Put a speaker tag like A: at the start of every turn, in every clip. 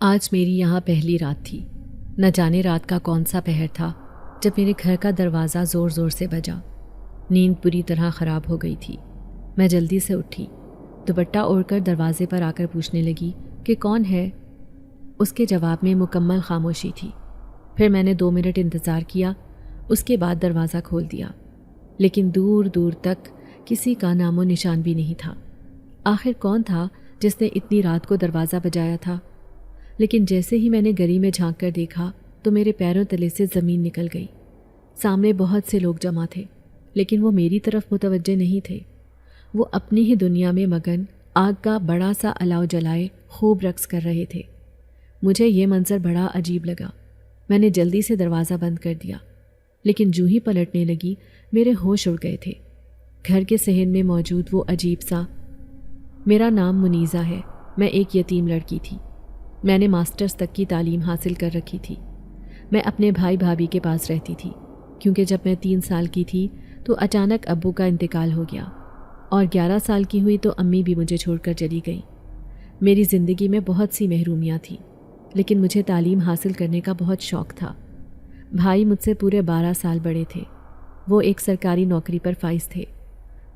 A: آج میری یہاں پہلی رات تھی۔ نہ جانے رات کا کون سا پہر تھا جب میرے گھر کا دروازہ زور زور سے بجا۔ نیند پوری طرح خراب ہو گئی تھی۔ میں جلدی سے اٹھی، دوپٹہ اوڑھ کر دروازے پر آ کر پوچھنے لگی کہ کون ہے۔ اس کے جواب میں مکمل خاموشی تھی۔ پھر میں نے 2 منٹ انتظار کیا، اس کے بعد دروازہ کھول دیا، لیکن دور دور تک کسی کا نام و نشان بھی نہیں تھا۔ آخر کون تھا جس نے اتنی رات کو دروازہ بجایا تھا؟ لیکن جیسے ہی میں نے گلی میں جھانک کر دیکھا تو میرے پیروں تلے سے زمین نکل گئی۔ سامنے بہت سے لوگ جمع تھے، لیکن وہ میری طرف متوجہ نہیں تھے۔ وہ اپنی ہی دنیا میں مگن، آگ کا بڑا سا الاؤ جلائے خوب رقص کر رہے تھے۔ مجھے یہ منظر بڑا عجیب لگا۔ میں نے جلدی سے دروازہ بند کر دیا، لیکن جو ہی پلٹنے لگی میرے ہوش اڑ گئے تھے۔ گھر کے صحن میں موجود وہ عجیب سا۔ میرا نام منیزہ ہے، میں ایک یتیم لڑکی تھی۔ میں نے ماسٹرز تک کی تعلیم حاصل کر رکھی تھی۔ میں اپنے بھائی بھابھی کے پاس رہتی تھی، کیونکہ جب میں 3 سال کی تھی تو اچانک ابو کا انتقال ہو گیا، اور 11 سال کی ہوئی تو امی بھی مجھے چھوڑ کر چلی گئیں۔ میری زندگی میں بہت سی محرومیاں تھیں، لیکن مجھے تعلیم حاصل کرنے کا بہت شوق تھا۔ بھائی مجھ سے پورے 12 سال بڑے تھے۔ وہ ایک سرکاری نوکری پر فائز تھے۔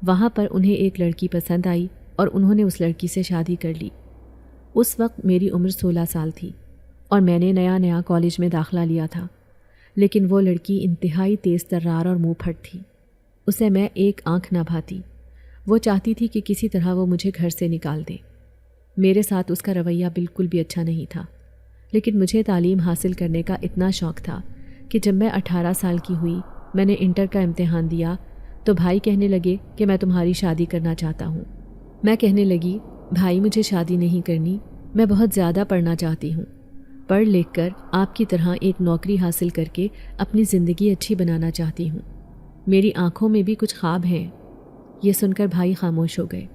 A: وہاں پر انہیں ایک لڑکی پسند آئی اور انہوں نے اس لڑکی سے شادی کر لی۔ اس وقت میری عمر 16 سال تھی اور میں نے نیا کالج میں داخلہ لیا تھا، لیکن وہ لڑکی انتہائی تیز ترار اور منہ پھٹ تھی۔ اسے میں ایک آنکھ نہ بھاتی۔ وہ چاہتی تھی کہ کسی طرح وہ مجھے گھر سے نکال دے۔ میرے ساتھ اس کا رویہ بالکل بھی اچھا نہیں تھا، لیکن مجھے تعلیم حاصل کرنے کا اتنا شوق تھا کہ جب میں 18 سال کی ہوئی، میں نے انٹر کا امتحان دیا تو بھائی کہنے لگے کہ میں تمہاری شادی کرنا چاہتا ہوں۔ میں کہنے لگی، بھائی مجھے شادی نہیں کرنی، میں بہت زیادہ پڑھنا چاہتی ہوں۔ پڑھ لکھ کر آپ کی طرح ایک نوکری حاصل کر کے اپنی زندگی اچھی بنانا چاہتی ہوں۔ میری آنکھوں میں بھی کچھ خواب ہیں۔ یہ سن کر بھائی خاموش ہو گئے،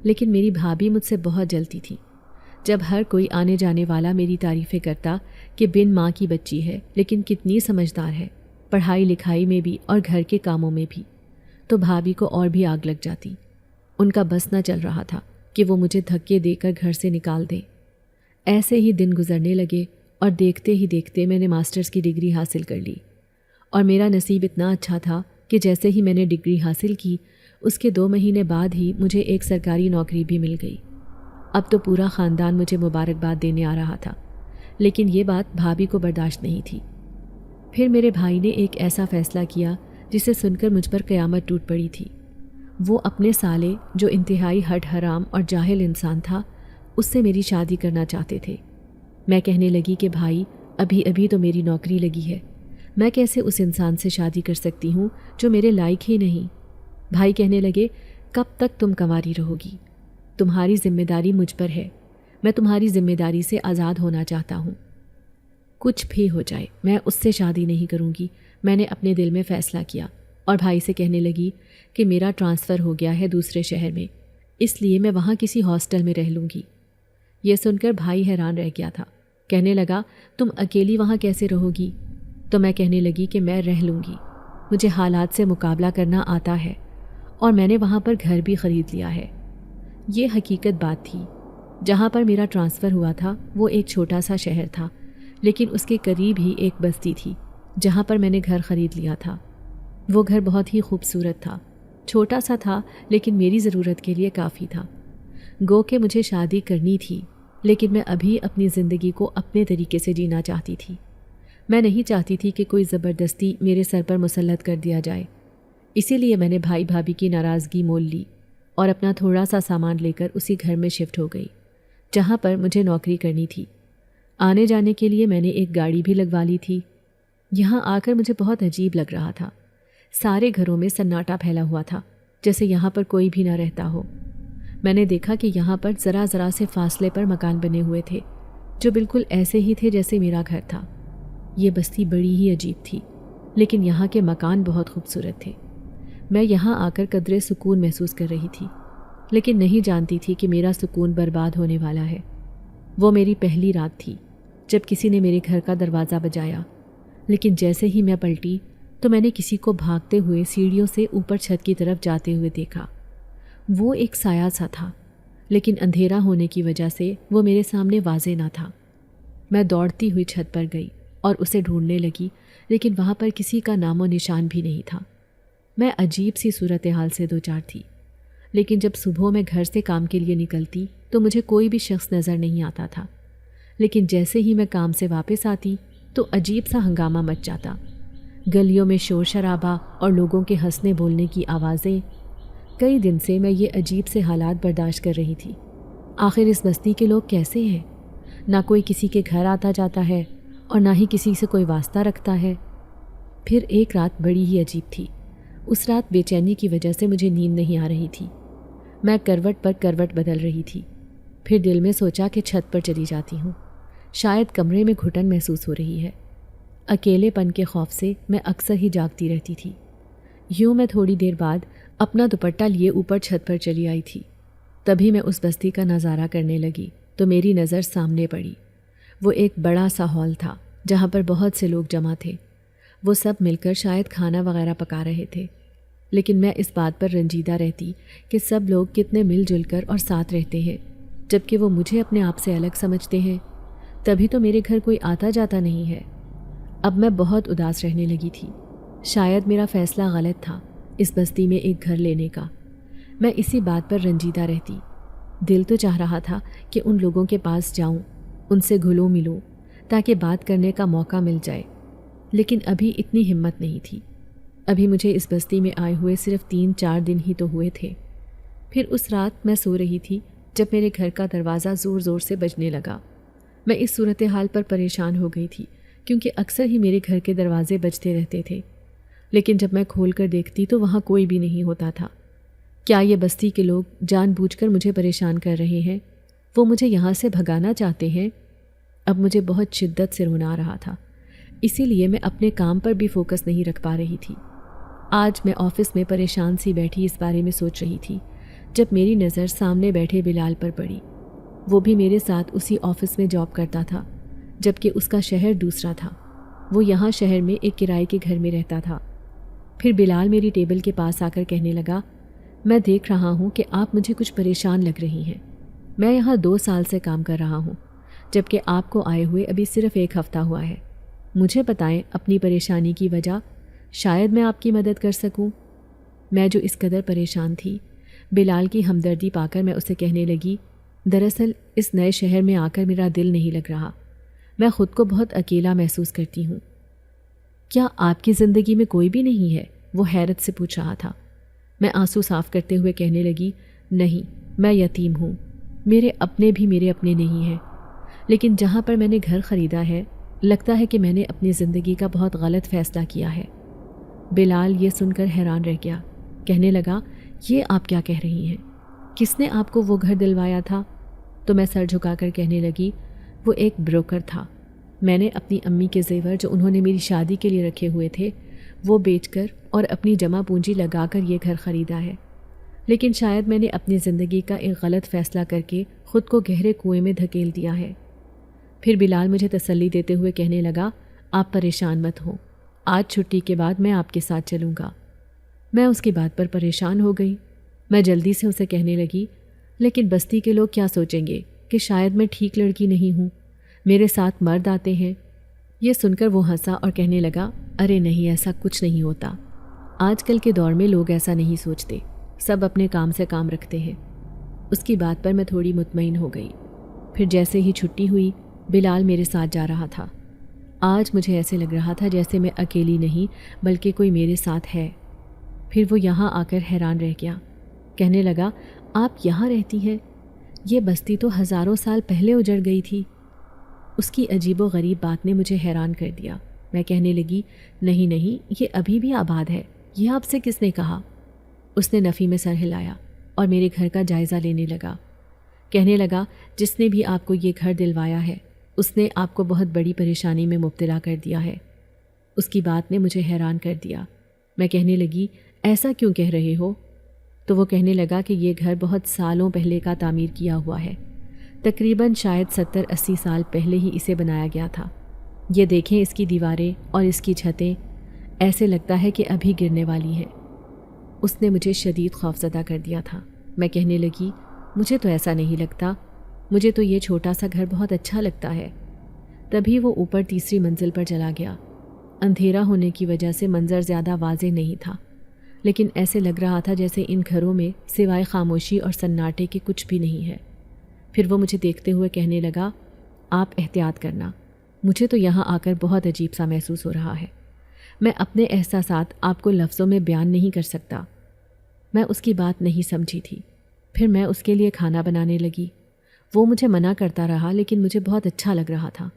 A: لیکن میری بھابھی مجھ سے بہت جلتی تھی۔ جب ہر کوئی آنے جانے والا میری تعریفیں کرتا کہ بن ماں کی بچی ہے لیکن کتنی سمجھدار ہے، پڑھائی لکھائی میں بھی اور گھر کے کاموں میں بھی، تو بھابھی کو اور بھی آگ لگ جاتی۔ ان کا بس نہ چل رہا تھا کہ وہ مجھے دھکے دے کر گھر سے نکال دیں۔ ایسے ہی دن گزرنے لگے اور دیکھتے ہی دیکھتے میں نے ماسٹرز کی ڈگری حاصل کر لی، اور میرا نصیب اتنا اچھا تھا کہ جیسے ہی میں نے ڈگری حاصل کی، اس کے 2 مہینے بعد ہی مجھے ایک سرکاری نوکری بھی مل گئی۔ اب تو پورا خاندان مجھے مبارکباد دینے آ رہا تھا، لیکن یہ بات بھابھی کو برداشت نہیں تھی۔ پھر میرے بھائی نے ایک ایسا فیصلہ کیا جسے سن کر مجھ پر قیامت ٹوٹ پڑی تھی۔ وہ اپنے سالے، جو انتہائی ہٹ حرام اور جاہل انسان تھا، اس سے میری شادی کرنا چاہتے تھے۔ میں کہنے لگی کہ بھائی، ابھی تو میری نوکری لگی ہے، میں کیسے اس انسان سے شادی کر سکتی ہوں جو میرے لائق ہی نہیں۔ بھائی کہنے لگے، کب تک تم کنواری رہو گی؟ تمہاری ذمہ داری مجھ پر ہے، میں تمہاری ذمہ داری سے آزاد ہونا چاہتا ہوں۔ کچھ بھی ہو جائے میں اس سے شادی نہیں کروں گی، میں نے اپنے دل میں فیصلہ کیا، اور بھائی سے کہنے لگی کہ میرا ٹرانسفر ہو گیا ہے دوسرے شہر میں، اس لیے میں وہاں کسی ہاسٹل میں رہ لوں گی۔ یہ سن کر بھائی حیران رہ گیا تھا، کہنے لگا، تم اکیلی وہاں کیسے رہو گی؟ تو میں کہنے لگی کہ میں رہ لوں گی، مجھے حالات سے مقابلہ کرنا آتا ہے، اور میں نے وہاں پر گھر بھی خرید لیا ہے۔ یہ حقیقت بات تھی۔ جہاں پر میرا ٹرانسفر ہوا تھا وہ ایک چھوٹا سا شہر تھا، لیکن اس کے قریب ہی ایک بستی تھی جہاں پر میں نے گھر خرید لیا تھا۔ وہ گھر بہت ہی خوبصورت تھا، چھوٹا سا تھا لیکن میری ضرورت کے لیے کافی تھا۔ گو کہ مجھے شادی کرنی تھی، لیکن میں ابھی اپنی زندگی کو اپنے طریقے سے جینا چاہتی تھی۔ میں نہیں چاہتی تھی کہ کوئی زبردستی میرے سر پر مسلط کر دیا جائے۔ اسی لیے میں نے بھائی بھابھی کی ناراضگی مول لی اور اپنا تھوڑا سا سامان لے کر اسی گھر میں شفٹ ہو گئی جہاں پر مجھے نوکری کرنی تھی۔ آنے جانے کے لیے میں نے ایک گاڑی بھی لگوا لی تھی۔ یہاں آ کر مجھے بہت عجیب لگ رہا تھا۔ سارے گھروں میں سناٹا پھیلا ہوا تھا، جیسے یہاں پر کوئی بھی نہ رہتا ہو۔ میں نے دیکھا کہ یہاں پر ذرا سے فاصلے پر مکان بنے ہوئے تھے جو بالکل ایسے ہی تھے جیسے میرا گھر تھا۔ یہ بستی بڑی ہی عجیب تھی، لیکن یہاں کے مکان بہت خوبصورت تھے۔ میں یہاں آ کر قدرے سکون محسوس کر رہی تھی، لیکن نہیں جانتی تھی کہ میرا سکون برباد ہونے والا ہے۔ وہ میری پہلی رات تھی جب کسی نے میرے گھر کا دروازہ بجایا، لیکن جیسے ہی میں پلٹی تو میں نے کسی کو بھاگتے ہوئے سیڑھیوں سے اوپر چھت کی طرف جاتے ہوئے دیکھا۔ وہ ایک سایہ سا تھا، لیکن اندھیرا ہونے کی وجہ سے وہ میرے سامنے واضح نہ تھا۔ میں دوڑتی ہوئی چھت پر گئی اور اسے ڈھونڈنے لگی، لیکن وہاں پر کسی کا نام و نشان بھی نہیں تھا۔ میں عجیب سی صورتحال سے دوچار تھی، لیکن جب صبح میں گھر سے کام کے لیے نکلتی تو مجھے کوئی بھی شخص نظر نہیں آتا تھا، لیکن جیسے ہی میں کام سے واپس آتی تو عجیب سا ہنگامہ مچ جاتا۔ گلیوں میں شور شرابہ اور لوگوں کے ہنسنے بولنے کی آوازیں۔ کئی دن سے میں یہ عجیب سے حالات برداشت کر رہی تھی۔ آخر اس بستی کے لوگ کیسے ہیں؟ نہ کوئی کسی کے گھر آتا جاتا ہے اور نہ ہی کسی سے کوئی واسطہ رکھتا ہے۔ پھر ایک رات بڑی ہی عجیب تھی۔ اس رات بے چینی کی وجہ سے مجھے نیند نہیں آ رہی تھی۔ میں کروٹ پر کروٹ بدل رہی تھی۔ پھر دل میں سوچا کہ چھت پر چلی جاتی ہوں، شاید کمرے میں گھٹن محسوس ہو رہی ہے۔ اکیلے پن کے خوف سے میں اکثر ہی جاگتی رہتی تھی۔ یوں میں تھوڑی دیر بعد اپنا دوپٹہ لیے اوپر چھت پر چلی آئی تھی۔ تبھی میں اس بستی کا نظارہ کرنے لگی تو میری نظر سامنے پڑی۔ وہ ایک بڑا سا ہال تھا جہاں پر بہت سے لوگ جمع تھے۔ وہ سب مل کر شاید کھانا وغیرہ پکا رہے تھے، لیکن میں اس بات پر رنجیدہ رہتی کہ سب لوگ کتنے مل جل کر اور ساتھ رہتے ہیں، جبکہ وہ مجھے اپنے آپ سے الگ سمجھتے ہیں۔ تبھی تو میرے گھر کوئی آتا جاتا نہیں ہے۔ اب میں بہت اداس رہنے لگی تھی۔ شاید میرا فیصلہ غلط تھا اس بستی میں ایک گھر لینے کا۔ میں اسی بات پر رنجیدہ رہتی۔ دل تو چاہ رہا تھا کہ ان لوگوں کے پاس جاؤں، ان سے گھلوں ملوں تاکہ بات کرنے کا موقع مل جائے، لیکن ابھی اتنی ہمت نہیں تھی۔ ابھی مجھے اس بستی میں آئے ہوئے صرف 3-4 دن ہی تو ہوئے تھے۔ پھر اس رات میں سو رہی تھی جب میرے گھر کا دروازہ زور زور سے بجنے لگا۔ میں اس صورتحال پر پریشان ہو گئی تھی کیونکہ اکثر ہی میرے گھر کے دروازے بجتے رہتے تھے، لیکن جب میں کھول کر دیکھتی تو وہاں کوئی بھی نہیں ہوتا تھا۔ کیا یہ بستی کے لوگ جان بوجھ کر مجھے پریشان کر رہے ہیں؟ وہ مجھے یہاں سے بھگانا چاہتے ہیں؟ اب مجھے بہت شدت سے رونا آ رہا تھا، اسی لیے میں اپنے کام پر بھی فوکس نہیں رکھ پا رہی تھی۔ آج میں آفس میں پریشان سی بیٹھی اس بارے میں سوچ رہی تھی جب میری نظر سامنے بیٹھے بلال پر پڑی۔ وہ بھی میرے ساتھ اسی آفس میں جاب کرتا تھا، جبکہ اس کا شہر دوسرا تھا۔ وہ یہاں شہر میں ایک کرائے کے گھر میں رہتا تھا۔ پھر بلال میری ٹیبل کے پاس آ کر کہنے لگا، میں دیکھ رہا ہوں کہ آپ مجھے کچھ پریشان لگ رہی ہیں۔ میں یہاں 2 سال سے کام کر رہا ہوں، جبکہ آپ کو آئے ہوئے ابھی صرف 1 ہفتہ ہوا ہے۔ مجھے بتائیں اپنی پریشانی کی وجہ، شاید میں آپ کی مدد کر سکوں۔ میں جو اس قدر پریشان تھی، بلال کی ہمدردی پا کر میں اسے کہنے لگی، دراصل اس نئے شہر میں آ کر میرا دل نہیں لگ رہا، میں خود کو بہت اکیلا محسوس کرتی ہوں۔ کیا آپ کی زندگی میں کوئی بھی نہیں ہے؟ وہ حیرت سے پوچھ رہا تھا۔ میں آنسو صاف کرتے ہوئے کہنے لگی، نہیں، میں یتیم ہوں، میرے اپنے بھی میرے اپنے نہیں ہیں، لیکن جہاں پر میں نے گھر خریدا ہے لگتا ہے کہ میں نے اپنی زندگی کا بہت غلط فیصلہ کیا ہے۔ بلال یہ سن کر حیران رہ گیا، کہنے لگا، یہ آپ کیا کہہ رہی ہیں؟ کس نے آپ کو وہ گھر دلوایا تھا؟ تو میں سر جھکا کر کہنے لگی، وہ ایک بروکر تھا۔ میں نے اپنی امی کے زیور جو انہوں نے میری شادی کے لیے رکھے ہوئے تھے وہ بیچ کر اور اپنی جمع پونجی لگا کر یہ گھر خریدا ہے، لیکن شاید میں نے اپنی زندگی کا ایک غلط فیصلہ کر کے خود کو گہرے کنویں میں دھکیل دیا ہے۔ پھر بلال مجھے تسلی دیتے ہوئے کہنے لگا، آپ پریشان مت ہوں، آج چھٹی کے بعد میں آپ کے ساتھ چلوں گا۔ میں اس کی بات پر پریشان ہو گئی۔ میں جلدی سے اسے کہنے لگی، لیکن بستی کے لوگ کیا سوچیں گے کہ شاید میں ٹھیک لڑکی نہیں ہوں، میرے ساتھ مرد آتے ہیں۔ یہ سن کر وہ ہنسا اور کہنے لگا، ارے نہیں، ایسا کچھ نہیں ہوتا، آج کل کے دور میں لوگ ایسا نہیں سوچتے، سب اپنے کام سے کام رکھتے ہیں۔ اس کی بات پر میں تھوڑی مطمئن ہو گئی۔ پھر جیسے ہی چھٹی ہوئی بلال میرے ساتھ جا رہا تھا۔ آج مجھے ایسے لگ رہا تھا جیسے میں اکیلی نہیں بلکہ کوئی میرے ساتھ ہے۔ پھر وہ یہاں آ کر حیران رہ گیا، کہنے لگا، آپ یہاں رہتی ہیں؟ یہ بستی تو ہزاروں سال پہلے اجڑ گئی تھی۔ اس کی عجیب و غریب بات نے مجھے حیران کر دیا۔ میں کہنے لگی، نہیں نہیں، یہ ابھی بھی آباد ہے، یہ آپ سے کس نے کہا؟ اس نے نفی میں سر ہلایا اور میرے گھر کا جائزہ لینے لگا، کہنے لگا، جس نے بھی آپ کو یہ گھر دلوایا ہے اس نے آپ کو بہت بڑی پریشانی میں مبتلا کر دیا ہے۔ اس کی بات نے مجھے حیران کر دیا۔ میں کہنے لگی، ایسا کیوں کہہ رہے ہو؟ تو وہ کہنے لگا کہ یہ گھر بہت سالوں پہلے کا تعمیر کیا ہوا ہے، تقریباً شاید 70-80 سال پہلے ہی اسے بنایا گیا تھا۔ یہ دیکھیں اس کی دیواریں اور اس کی چھتیں، ایسے لگتا ہے کہ ابھی گرنے والی ہیں۔ اس نے مجھے شدید خوفزدہ کر دیا تھا۔ میں کہنے لگی، مجھے تو ایسا نہیں لگتا، مجھے تو یہ چھوٹا سا گھر بہت اچھا لگتا ہے۔ تبھی وہ اوپر تیسری منزل پر چلا گیا۔ اندھیرا ہونے کی وجہ سے منظر زیادہ واضح نہیں تھا، لیکن ایسے لگ رہا تھا جیسے ان گھروں میں سوائے خاموشی اور سناٹے کے کچھ بھی نہیں ہے۔ پھر وہ مجھے دیکھتے ہوئے کہنے لگا، آپ احتیاط کرنا، مجھے تو یہاں آ کر بہت عجیب سا محسوس ہو رہا ہے۔ میں اپنے احساسات آپ کو لفظوں میں بیان نہیں کر سکتا۔ میں اس کی بات نہیں سمجھی تھی۔ پھر میں اس کے لیے کھانا بنانے لگی۔ وہ مجھے منع کرتا رہا، لیکن مجھے بہت اچھا لگ رہا تھا۔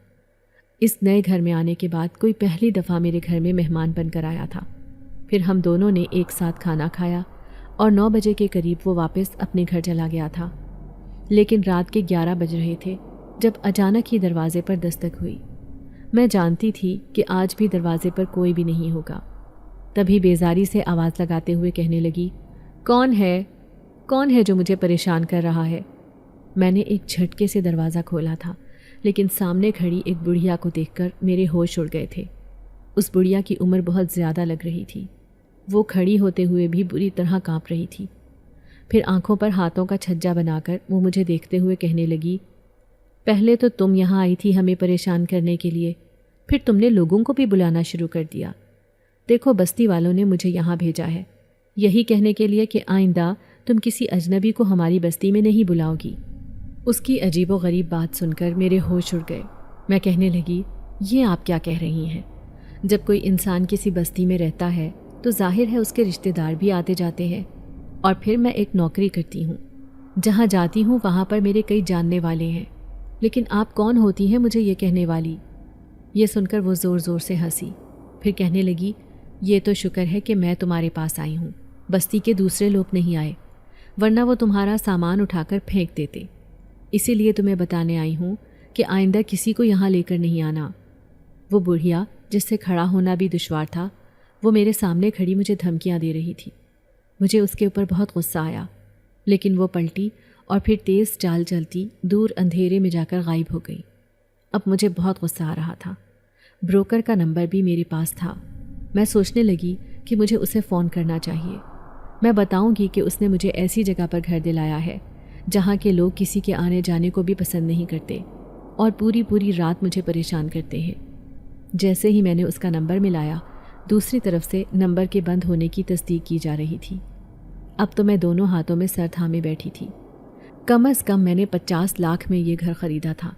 A: اس نئے گھر میں آنے کے بعد کوئی پہلی دفعہ میرے گھر میں مہمان بن کر آیا تھا۔ پھر ہم دونوں نے ایک ساتھ کھانا کھایا اور 9 بجے کے قریب وہ واپس اپنے گھر چلا گیا تھا۔ لیکن رات کے 11 بج رہے تھے جب اچانک ہی دروازے پر دستک ہوئی۔ میں جانتی تھی کہ آج بھی دروازے پر کوئی بھی نہیں ہوگا۔ تبھی بیزاری سے آواز لگاتے ہوئے کہنے لگی، کون ہے جو مجھے پریشان کر رہا ہے؟ میں نے ایک جھٹکے سے دروازہ کھولا تھا، لیکن سامنے کھڑی ایک بڑھیا کو دیکھ کر میرے ہوش اڑ گئے تھے۔ اس بڑھیا کی عمر بہت زیادہ لگ رہی تھی۔ وہ کھڑی ہوتے ہوئے بھی بری طرح کانپ رہی تھی۔ پھر آنکھوں پر ہاتھوں کا چھجا بنا کر وہ مجھے دیکھتے ہوئے کہنے لگی، پہلے تو تم یہاں آئی تھی ہمیں پریشان کرنے کے لیے، پھر تم نے لوگوں کو بھی بلانا شروع کر دیا۔ دیکھو، بستی والوں نے مجھے یہاں بھیجا ہے، یہی کہنے کے لیے کہ آئندہ تم کسی اجنبی کو ہماری بستی میں نہیں بلاؤ گی۔ اس کی عجیب و غریب بات سن کر میرے ہوش اڑ گئے۔ میں کہنے لگی، یہ آپ کیا کہہ رہی ہیں؟ جب کوئی انسان کسی بستی میں رہتا ہے تو ظاہر ہے اس کے رشتہ دار بھی آتے جاتے ہیں، اور پھر میں ایک نوکری کرتی ہوں، جہاں جاتی ہوں وہاں پر میرے کئی جاننے والے ہیں، لیکن آپ کون ہوتی ہیں مجھے یہ کہنے والی؟ یہ سن کر وہ زور زور سے ہنسی، پھر کہنے لگی، یہ تو شکر ہے کہ میں تمہارے پاس آئی ہوں، بستی کے دوسرے لوگ نہیں آئے، ورنہ وہ تمہارا سامان اٹھا کر پھینک دیتے۔ اسی لیے تمہیں بتانے آئی ہوں کہ آئندہ کسی کو یہاں لے کر نہیں آنا۔ وہ بڑھیا جس سے کھڑا ہونا بھی دشوار تھا، وہ میرے سامنے کھڑی مجھے دھمکیاں دے رہی تھی۔ مجھے اس کے اوپر بہت غصہ آیا، لیکن وہ پلٹی اور پھر تیز چال چلتی دور اندھیرے میں جا کر غائب ہو گئی۔ اب مجھے بہت غصہ آ رہا تھا۔ بروکر کا نمبر بھی میرے پاس تھا۔ میں سوچنے لگی کہ مجھے اسے فون کرنا چاہیے۔ میں بتاؤں گی کہ اس نے مجھے ایسی جگہ پر گھر دلایا ہے جہاں کے لوگ کسی کے آنے جانے کو بھی پسند نہیں کرتے اور پوری رات مجھے پریشان کرتے ہیں۔ جیسے ہی میں نے اس کا نمبر ملایا، دوسری طرف سے نمبر کے بند ہونے کی تصدیق کی جا رہی تھی۔ اب تو میں دونوں ہاتھوں میں سر تھامے بیٹھی تھی۔ کم از کم میں نے 50 لاکھ میں یہ گھر خریدا تھا۔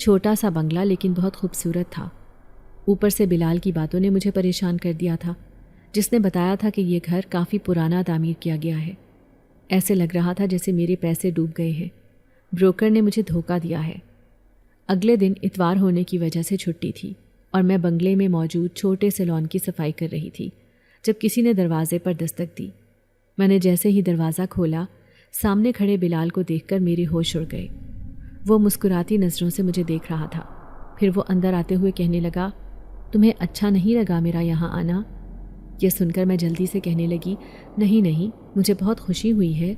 A: چھوٹا سا بنگلہ لیکن بہت خوبصورت تھا۔ اوپر سے بلال کی باتوں نے مجھے پریشان کر دیا تھا، جس نے بتایا تھا کہ یہ گھر کافی پرانا تعمیر کیا گیا ہے۔ ایسے لگ رہا تھا جیسے میرے پیسے ڈوب گئے ہیں۔ بروکر نے مجھے دھوکہ دیا ہے۔ اگلے دن اتوار ہونے کی وجہ سے چھٹی تھی اور میں بنگلے میں موجود چھوٹے سے لان کی صفائی کر رہی تھی جب کسی نے دروازے پر دستک دی۔ میں نے جیسے ہی دروازہ کھولا، سامنے کھڑے بلال کو دیکھ کر میرے ہوش اڑ گئے۔ وہ مسکراتی نظروں سے مجھے دیکھ رہا تھا۔ پھر وہ اندر آتے ہوئے کہنے لگا، تمہیں اچھا نہیں لگا میرا یہاں آنا؟ یہ سن کر میں جلدی سے کہنے لگی، نہیں، مجھے بہت خوشی ہوئی ہے۔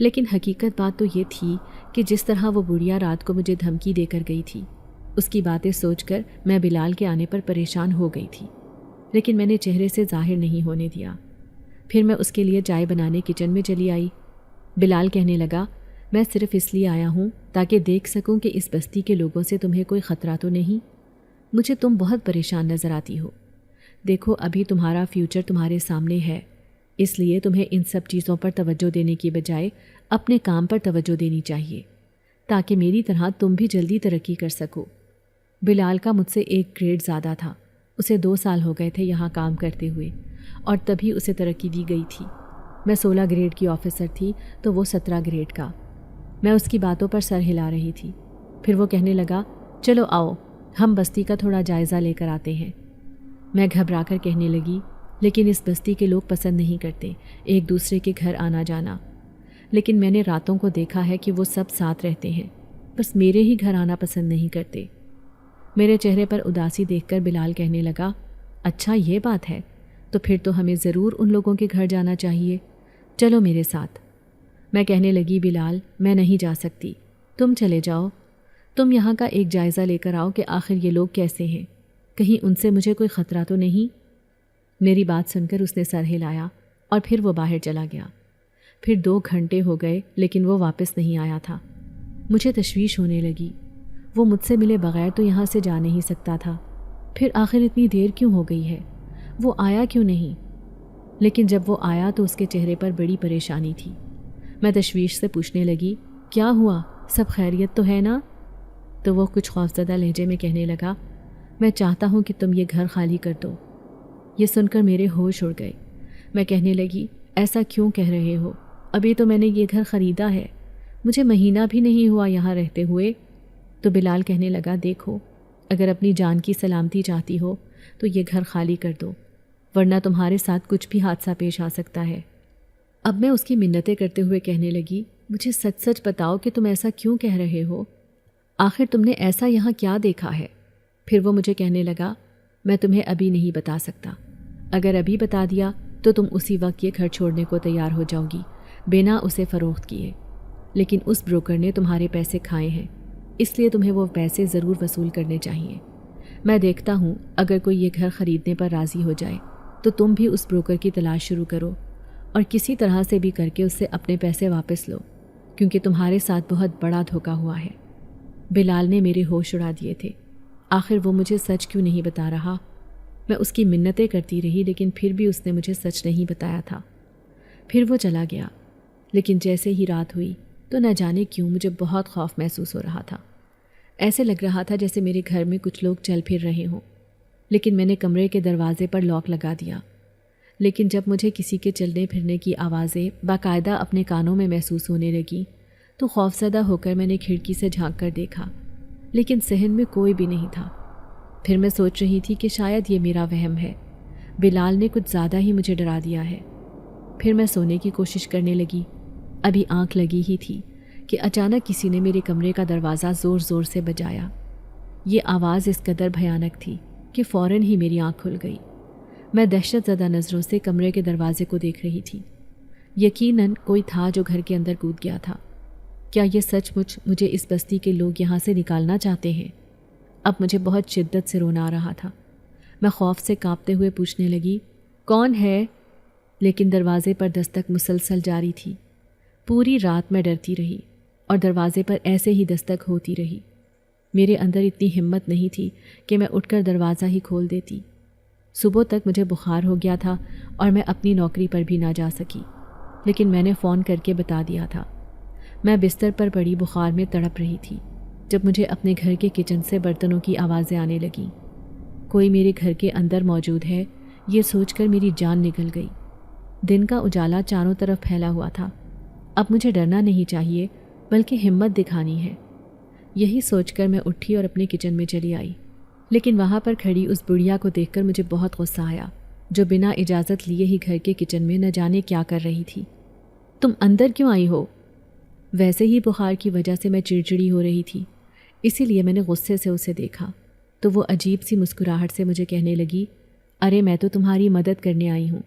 A: لیکن حقیقت بات تو یہ تھی کہ جس طرح وہ بڑھیا رات کو مجھے دھمکی دے کر گئی تھی، اس کی باتیں سوچ کر میں بلال کے آنے پر پریشان ہو گئی تھی، لیکن میں نے چہرے سے ظاہر نہیں ہونے دیا۔ پھر میں اس کے لیے چائے بنانے کچن میں چلی آئی۔ بلال کہنے لگا، میں صرف اس لیے آیا ہوں تاکہ دیکھ سکوں کہ اس بستی کے لوگوں سے تمہیں کوئی خطرہ تو نہیں۔ مجھے تم بہت پریشان نظر آتی ہو۔ دیکھو، ابھی تمہارا فیوچر تمہارے سامنے ہے، اس لیے تمہیں ان سب چیزوں پر توجہ دینے کی بجائے اپنے کام پر توجہ دینی چاہیے تاکہ میری طرح تم بھی جلدی ترقی کر سکو۔ بلال کا مجھ سے 1 گریڈ زیادہ تھا۔ اسے 2 سال ہو گئے تھے یہاں کام کرتے ہوئے، اور تبھی اسے ترقی دی گئی تھی۔ میں 16 گریڈ کی آفیسر تھی تو وہ 17 گریڈ کا۔ میں اس کی باتوں پر سر ہلا رہی تھی۔ پھر وہ کہنے لگا، چلو آؤ، ہم بستی کا تھوڑا جائزہ لے کر آتے ہیں۔ میں گھبرا کر کہنے لگی، لیکن اس بستی کے لوگ پسند نہیں کرتے ایک دوسرے کے گھر آنا جانا۔ لیکن میں نے راتوں کو دیکھا ہے کہ وہ سب ساتھ رہتے ہیں، بس میرے ہی گھر آنا پسند نہیں کرتے۔ میرے چہرے پر اداسی دیکھ کر بلال کہنے لگا، اچھا یہ بات ہے، تو پھر تو ہمیں ضرور ان لوگوں کے گھر جانا چاہیے، چلو میرے ساتھ۔ میں کہنے لگی، بلال میں نہیں جا سکتی، تم چلے جاؤ، تم یہاں کا ایک جائزہ لے کر آؤ کہ آخر یہ لوگ کیسے ہیں، کہیں ان سے مجھے کوئی خطرہ تو نہیں۔ میری بات سن کر اس نے سر ہلایا اور پھر وہ باہر چلا گیا۔ پھر 2 گھنٹے ہو گئے لیکن وہ واپس نہیں آیا تھا۔ مجھے تشویش ہونے لگی۔ وہ مجھ سے ملے بغیر تو یہاں سے جا نہیں سکتا تھا، پھر آخر اتنی دیر کیوں ہو گئی ہے؟ وہ آیا کیوں نہیں؟ لیکن جب وہ آیا تو اس کے چہرے پر بڑی پریشانی تھی۔ میں تشویش سے پوچھنے لگی، کیا ہوا؟ سب خیریت تو ہے نا؟ تو وہ کچھ خوفزدہ لہجے میں کہنے لگا، میں چاہتا ہوں کہ تم یہ گھر خالی کر دو۔ یہ سن کر میرے ہوش اڑ گئے۔ میں کہنے لگی، ایسا کیوں کہہ رہے ہو؟ ابھی تو میں نے یہ گھر خریدا ہے، مجھے مہینہ بھی نہیں ہوا یہاں رہتے ہوئے۔ تو بلال کہنے لگا، دیکھو، اگر اپنی جان کی سلامتی چاہتی ہو تو یہ گھر خالی کر دو، ورنہ تمہارے ساتھ کچھ بھی حادثہ پیش آ سکتا ہے۔ اب میں اس کی منتیں کرتے ہوئے کہنے لگی، مجھے سچ سچ بتاؤ کہ تم ایسا کیوں کہہ رہے ہو؟ آخر تم نے ایسا یہاں کیا دیکھا ہے؟ پھر وہ مجھے کہنے لگا، میں تمہیں ابھی نہیں بتا سکتا، اگر ابھی بتا دیا تو تم اسی وقت یہ گھر چھوڑنے کو تیار ہو جاؤ گی بنا اسے فروخت کیے، لیکن اس بروکر نے تمہارے پیسے کھائے ہیں، اس لیے تمہیں وہ پیسے ضرور وصول کرنے چاہیے۔ میں دیکھتا ہوں اگر کوئی یہ گھر خریدنے پر راضی ہو جائے تو تم بھی اس بروکر کی تلاش شروع کرو اور کسی طرح سے بھی کر کے اس سے اپنے پیسے واپس لو، کیونکہ تمہارے ساتھ بہت بڑا دھوکا ہوا ہے۔ بلال نے میرے ہوش اڑا دیے تھے۔ آخر وہ مجھے سچ کیوں نہیں بتا رہا؟ میں اس کی منتیں کرتی رہی، لیکن پھر بھی اس نے مجھے سچ نہیں بتایا تھا۔ پھر وہ چلا گیا، لیکن جیسے ہی رات ہوئی تو نہ جانے کیوں مجھے بہت خوف محسوس ہو رہا تھا۔ ایسے لگ رہا تھا جیسے میرے گھر میں کچھ لوگ چل پھر رہے ہوں، لیکن میں نے کمرے کے دروازے پر لاک لگا دیا۔ لیکن جب مجھے کسی کے چلنے پھرنے کی آوازیں باقاعدہ اپنے کانوں میں محسوس ہونے لگیں تو خوفزدہ ہو کر میں نے کھڑکی سے جھانک کر دیکھا، لیکن صحن میں کوئی بھی نہیں تھا۔ پھر میں سوچ رہی تھی کہ شاید یہ میرا وہم ہے، بلال نے کچھ زیادہ ہی مجھے ڈرا دیا ہے۔ پھر میں سونے کی کوشش کرنے لگی۔ ابھی آنکھ لگی ہی تھی کہ اچانک کسی نے میرے کمرے کا دروازہ زور زور سے بجایا۔ یہ آواز اس قدر بھیانک تھی کہ فوراً ہی میری آنکھ کھل گئی۔ میں دہشت زدہ نظروں سے کمرے کے دروازے کو دیکھ رہی تھی۔ یقیناً کوئی تھا جو گھر کے اندر کود گیا تھا۔ کیا یہ سچ مچ مجھے اس بستی کے لوگ یہاں سے نکالنا چاہتے ہیں؟ اب مجھے بہت شدت سے رونا آ رہا تھا۔ میں خوف سے کانپتے ہوئے پوچھنے لگی، کون ہے؟ لیکن دروازے پر دستک مسلسل جاری تھی۔ پوری رات میں ڈرتی رہی اور دروازے پر ایسے ہی دستک ہوتی رہی۔ میرے اندر اتنی ہمت نہیں تھی کہ میں اٹھ کر دروازہ ہی کھول دیتی۔ صبح تک مجھے بخار ہو گیا تھا اور میں اپنی نوکری پر بھی نہ جا سکی، لیکن میں نے فون کر کے بتا دیا تھا۔ میں بستر پر پڑی بخار میں تڑپ رہی تھی جب مجھے اپنے گھر کے کچن سے برتنوں کی آوازیں آنے لگیں۔ کوئی میرے گھر کے اندر موجود ہے، یہ سوچ کر میری جان نکل گئی۔ دن کا اجالا چاروں طرف پھیلا ہوا تھا۔ اب مجھے ڈرنا نہیں چاہیے بلکہ ہمت دکھانی ہے۔ یہی سوچ کر میں اٹھی اور اپنے کچن میں چلی آئی، لیکن وہاں پر کھڑی اس بڑھیا کو دیکھ کر مجھے بہت غصہ آیا، جو بنا اجازت لیے ہی گھر کے کچن میں نہ جانے کیا کر رہی تھی۔ تم اندر کیوں آئی ہو؟ ویسے ہی بخار کی وجہ سے میں چڑچڑی ہو رہی تھی، اسی لیے میں نے غصے سے اسے دیکھا تو وہ عجیب سی مسکراہٹ سے مجھے کہنے لگی، ارے میں تو تمہاری مدد کرنے آئی ہوں،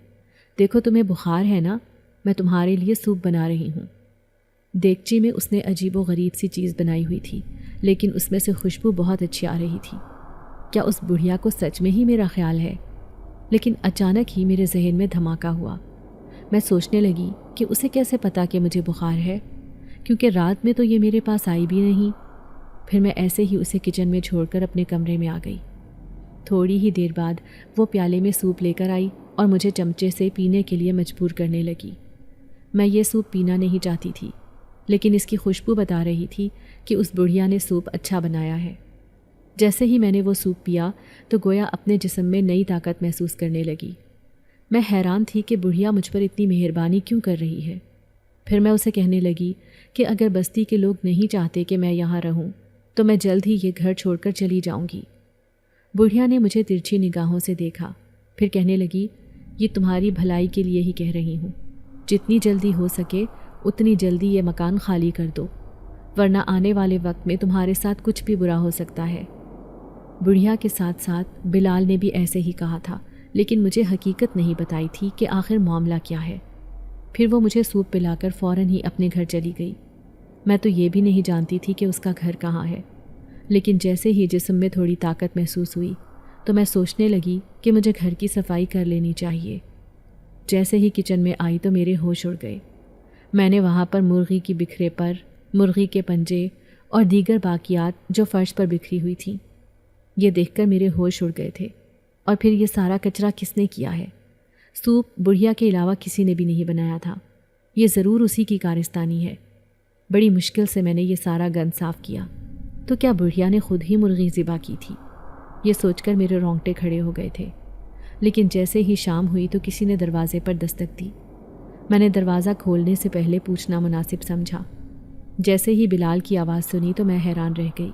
A: دیکھو تمہیں بخار ہے نا، میں تمہارے لیے سوپ بنا رہی ہوں۔ دیگچی میں اس نے عجیب و غریب سی چیز بنائی ہوئی تھی، لیکن اس میں سے خوشبو بہت اچھی آ رہی تھی۔ کیا اس بڑھیا کو سچ میں ہی میرا خیال ہے؟ لیکن اچانک ہی میرے ذہن میں دھماکہ ہوا۔ میں سوچنے لگی کہ اسے کیسے پتا کہ مجھے بخار ہے، کیونکہ رات میں تو یہ میرے پاس آئی بھی نہیں۔ پھر میں ایسے ہی اسے کچن میں چھوڑ کر اپنے کمرے میں آ گئی۔ تھوڑی ہی دیر بعد وہ پیالے میں سوپ لے کر آئی اور مجھے چمچے سے پینے کے لیے مجبور کرنے لگی۔ میں یہ سوپ پینا نہیں چاہتی تھی، لیکن اس کی خوشبو بتا رہی تھی کہ اس بڑھیا نے سوپ اچھا بنایا ہے۔ جیسے ہی میں نے وہ سوپ پیا تو گویا اپنے جسم میں نئی طاقت محسوس کرنے لگی۔ میں حیران تھی کہ بڑھیا مجھ پر اتنی مہربانی کیوں کر رہی ہے۔ پھر میں اسے کہنے لگی کہ اگر بستی کے لوگ نہیں چاہتے کہ میں یہاں رہوں تو میں جلد ہی یہ گھر چھوڑ کر چلی جاؤں گی۔ بڑھیا نے مجھے ترچھی نگاہوں سے دیکھا، پھر کہنے لگی، یہ تمہاری بھلائی کے لیے ہی کہہ رہی ہوں، جتنی جلدی ہو سکے اتنی جلدی یہ مکان خالی کر دو، ورنہ آنے والے وقت میں تمہارے ساتھ کچھ بھی برا ہو سکتا ہے۔ بڑھیا کے ساتھ ساتھ بلال نے بھی ایسے ہی کہا تھا، لیکن مجھے حقیقت نہیں بتائی تھی کہ آخر معاملہ کیا ہے۔ پھر وہ مجھے سوپ پلا کر فوراً ہی اپنے گھر چلی گئی۔ میں تو یہ بھی نہیں جانتی تھی کہ اس کا گھر کہاں ہے، لیکن جیسے ہی جسم میں تھوڑی طاقت محسوس ہوئی تو میں سوچنے لگی کہ مجھے گھر کی صفائی کر لینی چاہیے۔ جیسے ہی کچن میں آئی تو میرے ہوش اڑ گئے۔ میں نے وہاں پر مرغی کی بکھرے پر، مرغی کے پنجے اور دیگر باقیات جو فرش پر بکھری ہوئی تھیں۔ یہ دیکھ کر میرے ہوش اڑ گئے تھے۔ اور پھر یہ سارا کچرا کس نے کیا ہے؟ سوپ بڑھیا کے علاوہ کسی نے بھی نہیں بنایا تھا۔ یہ ضرور اسی کی کارستانی ہے۔ بڑی مشکل سے میں نے یہ سارا گند صاف کیا۔ تو کیا بڑھیا نے خود ہی مرغی ذبح کی تھی؟ یہ سوچ کر میرے رونگٹے کھڑے ہو گئے تھے۔ لیکن جیسے ہی شام ہوئی تو کسی نے دروازے پر دستک دی۔ میں نے دروازہ کھولنے سے پہلے پوچھنا مناسب سمجھا۔ جیسے ہی بلال کی آواز سنی تو میں حیران رہ گئی۔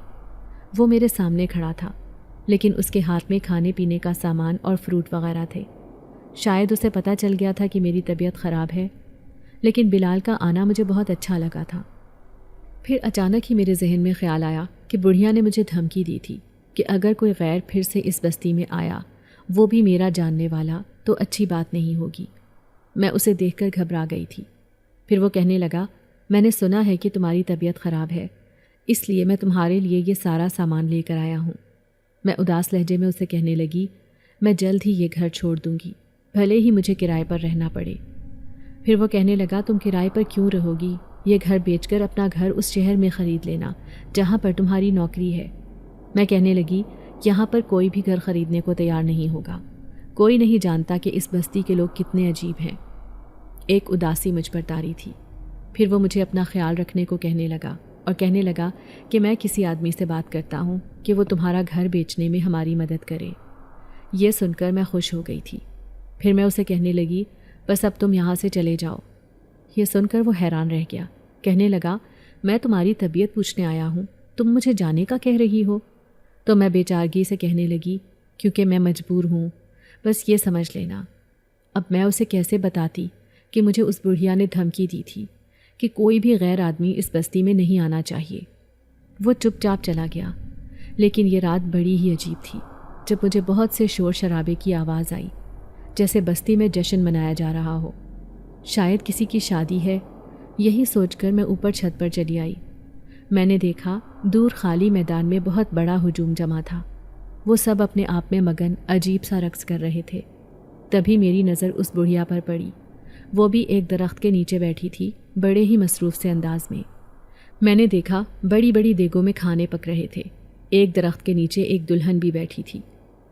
A: وہ میرے سامنے کھڑا تھا، لیکن اس کے ہاتھ میں کھانے پینے کا سامان اور فروٹ وغیرہ تھے۔ شاید اسے پتہ چل گیا تھا کہ میری طبیعت خراب ہے، لیکن بلال کا آنا مجھے بہت اچھا لگا تھا۔ پھر اچانک ہی میرے ذہن میں خیال آیا کہ بڑھیا نے مجھے دھمکی دی تھی کہ اگر کوئی غیر پھر سے اس بستی میں آیا، وہ بھی میرا جاننے والا، تو اچھی بات نہیں ہوگی۔ میں اسے دیکھ کر گھبرا گئی تھی۔ پھر وہ کہنے لگا، میں نے سنا ہے کہ تمہاری طبیعت خراب ہے، اس لیے میں تمہارے لیے یہ سارا سامان لے کر آیا ہوں۔ میں اداس لہجے میں اسے کہنے لگی، میں جلد ہی یہ گھر چھوڑ دوں گی، بھلے ہی مجھے کرائے پر رہنا پڑے۔ پھر وہ کہنے لگا، تم کرائے پر کیوں رہو گی؟ یہ گھر بیچ کر اپنا گھر اس شہر میں خرید لینا جہاں پر تمہاری نوکری ہے۔ میں کہنے لگی، یہاں پر کوئی بھی گھر خریدنے کو تیار نہیں ہوگا۔ کوئی نہیں جانتا کہ اس بستی کے لوگ کتنے عجیب ہیں۔ ایک اداسی مجھ پر طاری تھی۔ پھر وہ مجھے اپنا خیال رکھنے کو کہنے لگا اور کہنے لگا کہ میں کسی آدمی سے بات کرتا ہوں کہ وہ تمہارا گھر بیچنے میں ہماری مدد کرے۔ یہ سن کر میں خوش ہو گئی تھی۔ پھر میں اسے کہنے لگی، بس اب تم یہاں سے چلے جاؤ۔ یہ سن کر وہ حیران رہ گیا، کہنے لگا، میں تمہاری طبیعت پوچھنے آیا ہوں، تم مجھے جانے کا کہہ رہی ہو؟ تو میں بے چارگی سے کہنے لگی، کیونکہ میں مجبور ہوں، بس یہ سمجھ لینا۔ اب میں اسے کیسے بتاتی کہ مجھے اس بڑھیا نے دھمکی دی تھی کہ کوئی بھی غیر آدمی اس بستی میں نہیں آنا چاہیے۔ وہ چپ چاپ چلا گیا۔ لیکن یہ رات بڑی ہی عجیب تھی، جب مجھے بہت سے شور شرابے کی آواز آئی، جیسے بستی میں جشن منایا جا رہا ہو۔ شاید کسی کی شادی ہے، یہی سوچ کر میں اوپر چھت پر چلی آئی۔ میں نے دیکھا دور خالی میدان میں بہت بڑا ہجوم جمع تھا۔ وہ سب اپنے آپ میں مگن عجیب سا رقص کر رہے تھے۔ تبھی میری نظر اس بڑھیا پر پڑی۔ وہ بھی ایک درخت کے نیچے بیٹھی تھی، بڑے ہی مصروف سے انداز میں۔ میں نے دیکھا بڑی بڑی دیگوں میں کھانے پک رہے تھے۔ ایک درخت کے نیچے ایک دلہن بھی بیٹھی تھی۔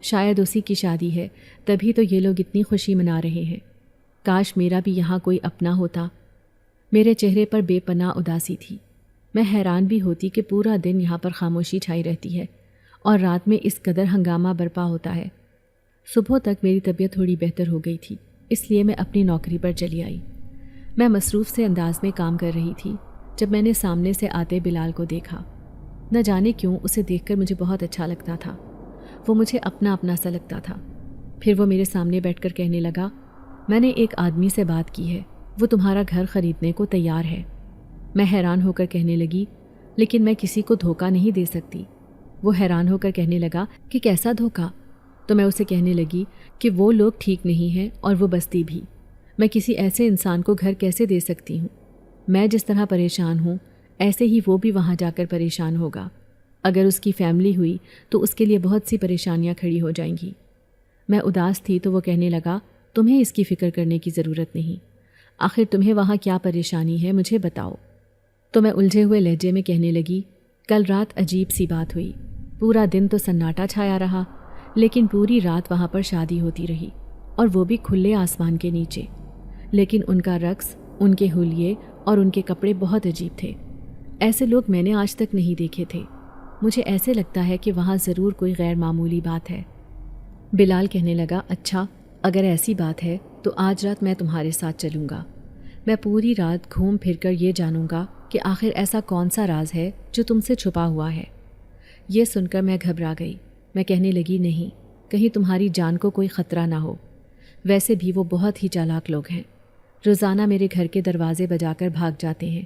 A: شاید اسی کی شادی ہے، تبھی تو یہ لوگ اتنی خوشی منا رہے ہیں۔ کاش میرا بھی یہاں کوئی اپنا ہوتا۔ میرے چہرے پر بے پناہ اداسی تھی۔ میں حیران بھی ہوتی کہ پورا دن یہاں پر خاموشی چھائی رہتی ہے اور رات میں اس قدر ہنگامہ برپا ہوتا ہے۔ صبح تک میری طبیعت تھوڑی بہتر ہو گئی تھی، اس لیے میں اپنی نوکری پر چلی آئی۔ میں مصروف سے انداز میں کام کر رہی تھی جب میں نے سامنے سے آتے بلال کو دیکھا۔ نہ جانے کیوں اسے دیکھ کر مجھے بہت اچھا لگتا تھا۔ وہ مجھے اپنا اپنا سا لگتا تھا۔ پھر وہ میرے سامنے بیٹھ کر کہنے لگا، میں نے ایک آدمی سے بات کی ہے، وہ تمہارا گھر خریدنے کو تیار ہے۔ میں حیران ہو کر کہنے لگی، لیکن میں کسی کو دھوکہ نہیں دے سکتی۔ وہ حیران ہو کر کہنے لگا کہ کیسا دھوکہ؟ تو میں اسے کہنے لگی کہ وہ لوگ ٹھیک نہیں ہیں اور وہ بستی بھی۔ میں کسی ایسے انسان کو گھر کیسے دے سکتی ہوں؟ میں جس طرح پریشان ہوں، ایسے ہی وہ بھی وہاں جا کر پریشان ہوگا۔ اگر اس کی فیملی ہوئی تو اس کے لیے بہت سی پریشانیاں کھڑی ہو جائیں گی۔ میں اداس تھی تو وہ کہنے لگا، تمہیں اس کی فکر کرنے کی ضرورت نہیں۔ آخر تمہیں وہاں کیا پریشانی ہے، مجھے بتاؤ۔ تو میں الجھے ہوئے لہجے میں کہنے لگی، کل رات عجیب سی بات ہوئی۔ پورا دن تو سناٹا چھایا رہا، لیکن پوری رات وہاں پر شادی ہوتی رہی، اور وہ بھی کھلے آسمان کے نیچے۔ لیکن ان کا رقص، ان کے حلیے اور ان کے کپڑے بہت عجیب تھے۔ ایسے لوگ میں نے آج تک نہیں دیکھے تھے۔ مجھے ایسے لگتا ہے کہ وہاں ضرور کوئی غیر معمولی بات ہے۔ بلال کہنے لگا، اچھا اگر ایسی بات ہے تو آج رات میں تمہارے ساتھ چلوں گا۔ میں پوری رات گھوم پھر کر یہ جانوں گا کہ آخر ایسا کون سا راز ہے جو تم سے چھپا ہوا ہے۔ یہ سن کر میں گھبرا گئی۔ میں کہنے لگی، نہیں، کہیں تمہاری جان کو کوئی خطرہ نہ ہو۔ ویسے بھی وہ بہت ہی چالاک لوگ ہیں، روزانہ میرے گھر کے دروازے بجا کر بھاگ جاتے ہیں۔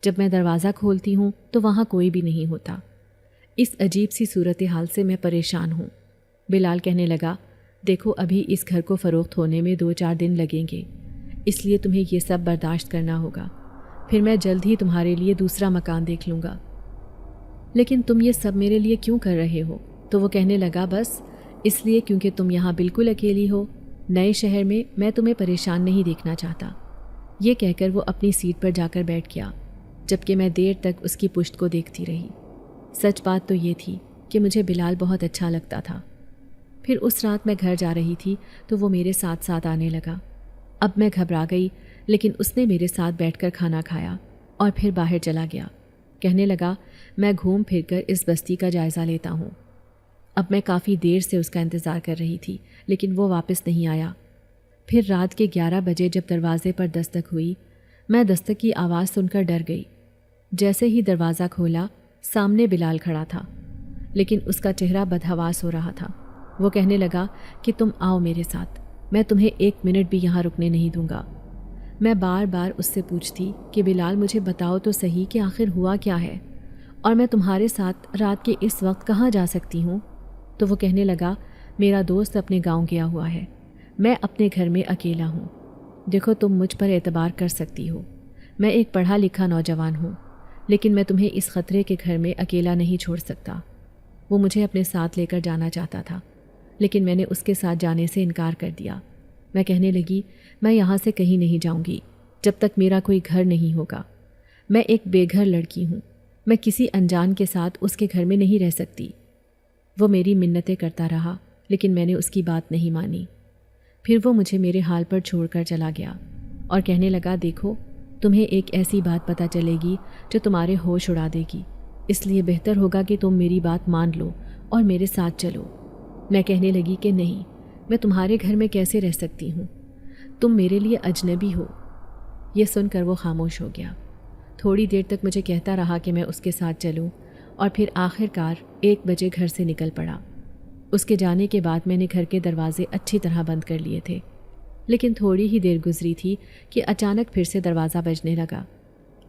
A: جب میں دروازہ کھولتی ہوں تو وہاں کوئی بھی نہیں ہوتا۔ اس عجیب سی صورتحال سے میں پریشان ہوں۔ بلال کہنے لگا، دیکھو ابھی اس گھر کو فروخت ہونے میں 2-4 دن لگیں گے، اس لیے تمہیں یہ سب برداشت کرنا ہوگا۔ پھر میں جلد ہی تمہارے لیے دوسرا مکان دیکھ لوں گا۔ لیکن تم یہ سب میرے لیے کیوں کر رہے ہو؟ تو وہ کہنے لگا، بس اس لیے کیونکہ تم یہاں بالکل اکیلی ہو، نئے شہر میں تمہیں پریشان نہیں دیکھنا چاہتا۔ یہ کہہ کر وہ اپنی سیٹ پر جا کر بیٹھ گیا۔ جبکہ میں دیر تک اس کی پشت کو دیکھتی رہی۔ سچ بات تو یہ تھی کہ مجھے بلال بہت اچھا لگتا تھا۔ پھر اس رات میں گھر جا رہی تھی تو وہ میرے ساتھ ساتھ آنے لگا۔ اب میں گھبرا گئی، لیکن اس نے میرے ساتھ بیٹھ کر کھانا کھایا اور پھر باہر چلا گیا۔ کہنے لگا میں گھوم پھر کر اس بستی کا جائزہ لیتا ہوں۔ اب میں کافی دیر سے اس کا انتظار کر رہی تھی، لیکن وہ واپس نہیں آیا۔ پھر رات کے 11 بجے جب دروازے پر دستک ہوئی، میں دستک کی آواز سن کر ڈر گئی۔ جیسے ہی دروازہ کھولا، سامنے بلال کھڑا تھا، لیکن اس کا چہرہ بدحواس ہو رہا تھا۔ وہ کہنے لگا کہ تم آؤ میرے ساتھ، میں تمہیں 1 منٹ بھی یہاں رکنے نہیں دوں گا۔ میں بار بار اس سے پوچھتی کہ بلال مجھے بتاؤ تو صحیح کہ آخر ہوا کیا ہے، اور میں تمہارے ساتھ رات کے اس وقت کہاں جا سکتی ہوں؟ تو وہ کہنے لگا میرا دوست اپنے گاؤں گیا ہوا ہے، میں اپنے گھر میں اکیلا ہوں۔ دیکھو تم مجھ پر اعتبار کر سکتی ہو، میں ایک پڑھا لکھا نوجوان ہوں، لیکن میں تمہیں اس خطرے کے گھر میں اکیلا نہیں چھوڑ سکتا۔ وہ مجھے اپنے ساتھ لے کر جانا چاہتا تھا، لیکن میں نے اس کے ساتھ جانے سے انکار کر دیا۔ میں کہنے لگی میں یہاں سے کہیں نہیں جاؤں گی جب تک میرا کوئی گھر نہیں ہوگا۔ میں ایک بے گھر لڑکی ہوں، میں کسی انجان کے ساتھ اس کے گھر میں نہیں رہ سکتی۔ وہ میری منتیں کرتا رہا، لیکن میں نے اس کی بات نہیں مانی۔ پھر وہ مجھے میرے حال پر چھوڑ کر چلا گیا اور کہنے لگا دیکھو تمہیں ایک ایسی بات پتہ چلے گی جو تمہارے ہوش اڑا دے گی، اس لیے بہتر ہوگا کہ تم میری بات مان لو اور میرے ساتھ چلو۔ میں کہنے لگی کہ نہیں، میں تمہارے گھر میں کیسے رہ سکتی ہوں، تم میرے لیے اجنبی ہو۔ یہ سن کر وہ خاموش ہو گیا۔ تھوڑی دیر تک مجھے کہتا رہا کہ میں اس کے ساتھ چلوں، اور پھر آخر کار 1 بجے گھر سے نکل پڑا۔ اس کے جانے کے بعد میں نے گھر کے دروازے اچھی طرح بند کر لیے تھے، لیکن تھوڑی ہی دیر گزری تھی کہ اچانک پھر سے دروازہ بجنے لگا۔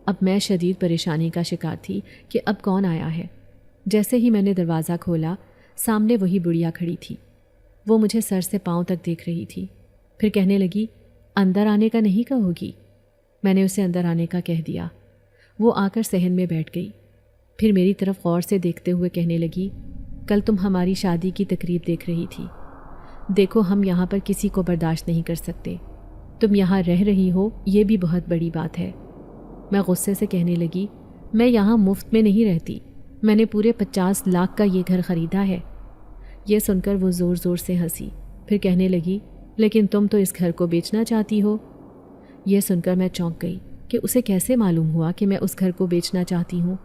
A: اب میں شدید پریشانی کا شکار تھی کہ اب کون آیا ہے۔ جیسے ہی میں نے دروازہ کھولا، سامنے وہی بڑھیا کھڑی تھی۔ وہ مجھے سر سے پاؤں تک دیکھ رہی تھی، پھر کہنے لگی اندر آنے کا نہیں کہو گی؟ میں نے اسے اندر آنے کا کہہ دیا۔ وہ آ کر صحن میں بیٹھ گئی، پھر میری طرف غور سے دیکھتے ہوئے کہنے لگی کل تم ہماری شادی کی تقریب دیکھ رہی تھی، دیکھو ہم یہاں پر کسی کو برداشت نہیں کر سکتے، تم یہاں رہ رہی ہو یہ بھی بہت بڑی بات ہے۔ میں غصے سے کہنے لگی میں یہاں مفت میں نہیں رہتی، میں نے پورے 50 لاکھ کا یہ گھر خریدا ہے۔ یہ سن کر وہ زور زور سے ہنسی، پھر کہنے لگی لیکن تم تو اس گھر کو بیچنا چاہتی ہو۔ یہ سن کر میں چونک گئی کہ اسے کیسے معلوم ہوا کہ میں اس گھر کو بیچنا چاہتی ہوں۔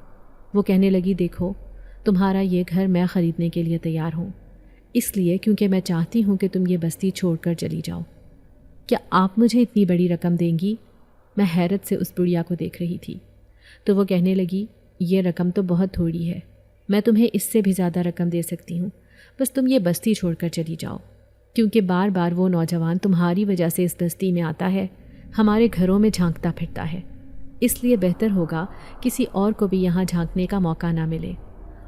A: وہ کہنے لگی دیکھو تمہارا یہ گھر میں خریدنے کے لیے تیار ہوں، اس لیے کیونکہ میں چاہتی ہوں کہ تم یہ بستی چھوڑ کر چلی جاؤ۔ کیا آپ مجھے اتنی بڑی رقم دیں گی؟ میں حیرت سے اس بڑھیا کو دیکھ رہی تھی، تو وہ کہنے لگی یہ رقم تو بہت تھوڑی ہے، میں تمہیں اس سے بھی زیادہ رقم دے سکتی ہوں، بس تم یہ بستی چھوڑ کر چلی جاؤ، کیونکہ بار بار وہ نوجوان تمہاری وجہ سے اس بستی میں آتا ہے، ہمارے گھروں میں جھانکتا پھرتا ہے، اس لیے بہتر ہوگا کسی اور کو بھی یہاں جھانکنے کا موقع نہ ملے،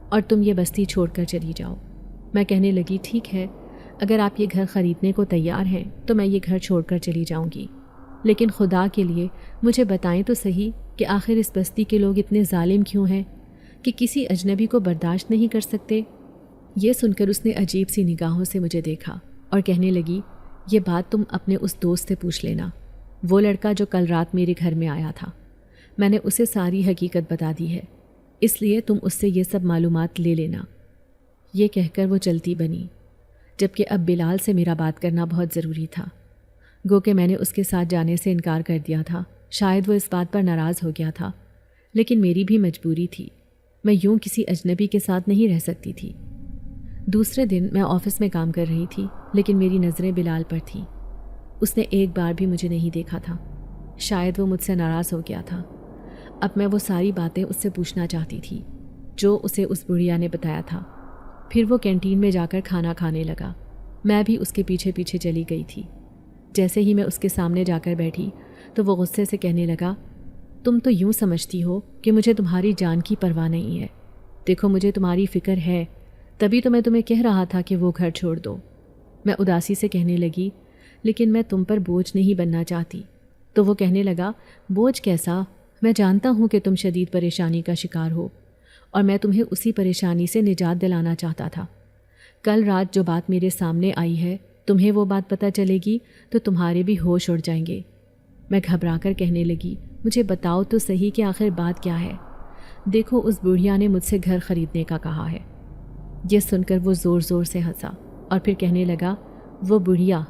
A: اور تم یہ بستی چھوڑ کر چلی جاؤ۔ میں کہنے لگی ٹھیک ہے، اگر آپ یہ گھر خریدنے کو تیار ہیں تو میں یہ گھر چھوڑ کر چلی جاؤں گی، لیکن خدا کے لیے مجھے بتائیں تو صحیح کہ آخر اس بستی کے لوگ اتنے ظالم کیوں ہیں کہ کسی اجنبی کو برداشت نہیں کر سکتے۔ یہ سن کر اس نے عجیب سی نگاہوں سے مجھے دیکھا اور کہنے لگی یہ بات تم اپنے اس دوست سے پوچھ لینا، وہ لڑکا جو کل رات میرے گھر میں آیا تھا، میں نے اسے ساری حقیقت بتا دی ہے، اس لیے تم اس سے یہ سب معلومات لے لینا۔ یہ کہہ کر وہ چلتی بنی، جبکہ اب بلال سے میرا بات کرنا بہت ضروری تھا۔ گو کہ میں نے اس کے ساتھ جانے سے انکار کر دیا تھا، شاید وہ اس بات پر ناراض ہو گیا تھا، لیکن میری بھی مجبوری تھی، میں یوں کسی اجنبی کے ساتھ نہیں رہ سکتی تھی۔ دوسرے دن میں آفس میں کام کر رہی تھی، لیکن میری نظریں بلال پر تھیں۔ اس نے ایک بار بھی مجھے نہیں دیکھا تھا، شاید وہ مجھ سے ناراض ہو گیا تھا۔ اب میں وہ ساری باتیں اس سے پوچھنا چاہتی تھی جو اسے اس بڑھیا نے بتایا تھا۔ پھر وہ کینٹین میں جا کر کھانا کھانے لگا، میں بھی اس کے پیچھے پیچھے چلی گئی تھی۔ جیسے ہی میں اس کے سامنے جا کر بیٹھی تو وہ غصے سے کہنے لگا تم تو یوں سمجھتی ہو کہ مجھے تمہاری جان کی پرواہ نہیں ہے، دیکھو مجھے تمہاری فکر ہے، تبھی تو میں تمہیں کہہ رہا تھا کہ وہ گھر چھوڑ دو۔ میں اداسی سے کہنے لگی لیکن میں تم پر بوجھ نہیں بننا چاہتی۔ تو وہ کہنے لگا بوجھ کیسا، میں جانتا ہوں کہ تم شدید پریشانی کا شکار ہو، اور میں تمہیں اسی پریشانی سے نجات دلانا چاہتا تھا۔ کل رات جو بات میرے سامنے آئی ہے، تمہیں وہ بات پتہ چلے گی تو تمہارے بھی ہوش اڑ جائیں گے۔ میں گھبرا کر کہنے لگی مجھے بتاؤ تو صحیح کہ آخر بات کیا ہے؟ دیکھو اس بڑھیا نے مجھ سے گھر خریدنے کا کہا ہے۔ یہ سن کر وہ زور زور سے ہنسا اور پھر کہنے لگا، وہ بڑھیا،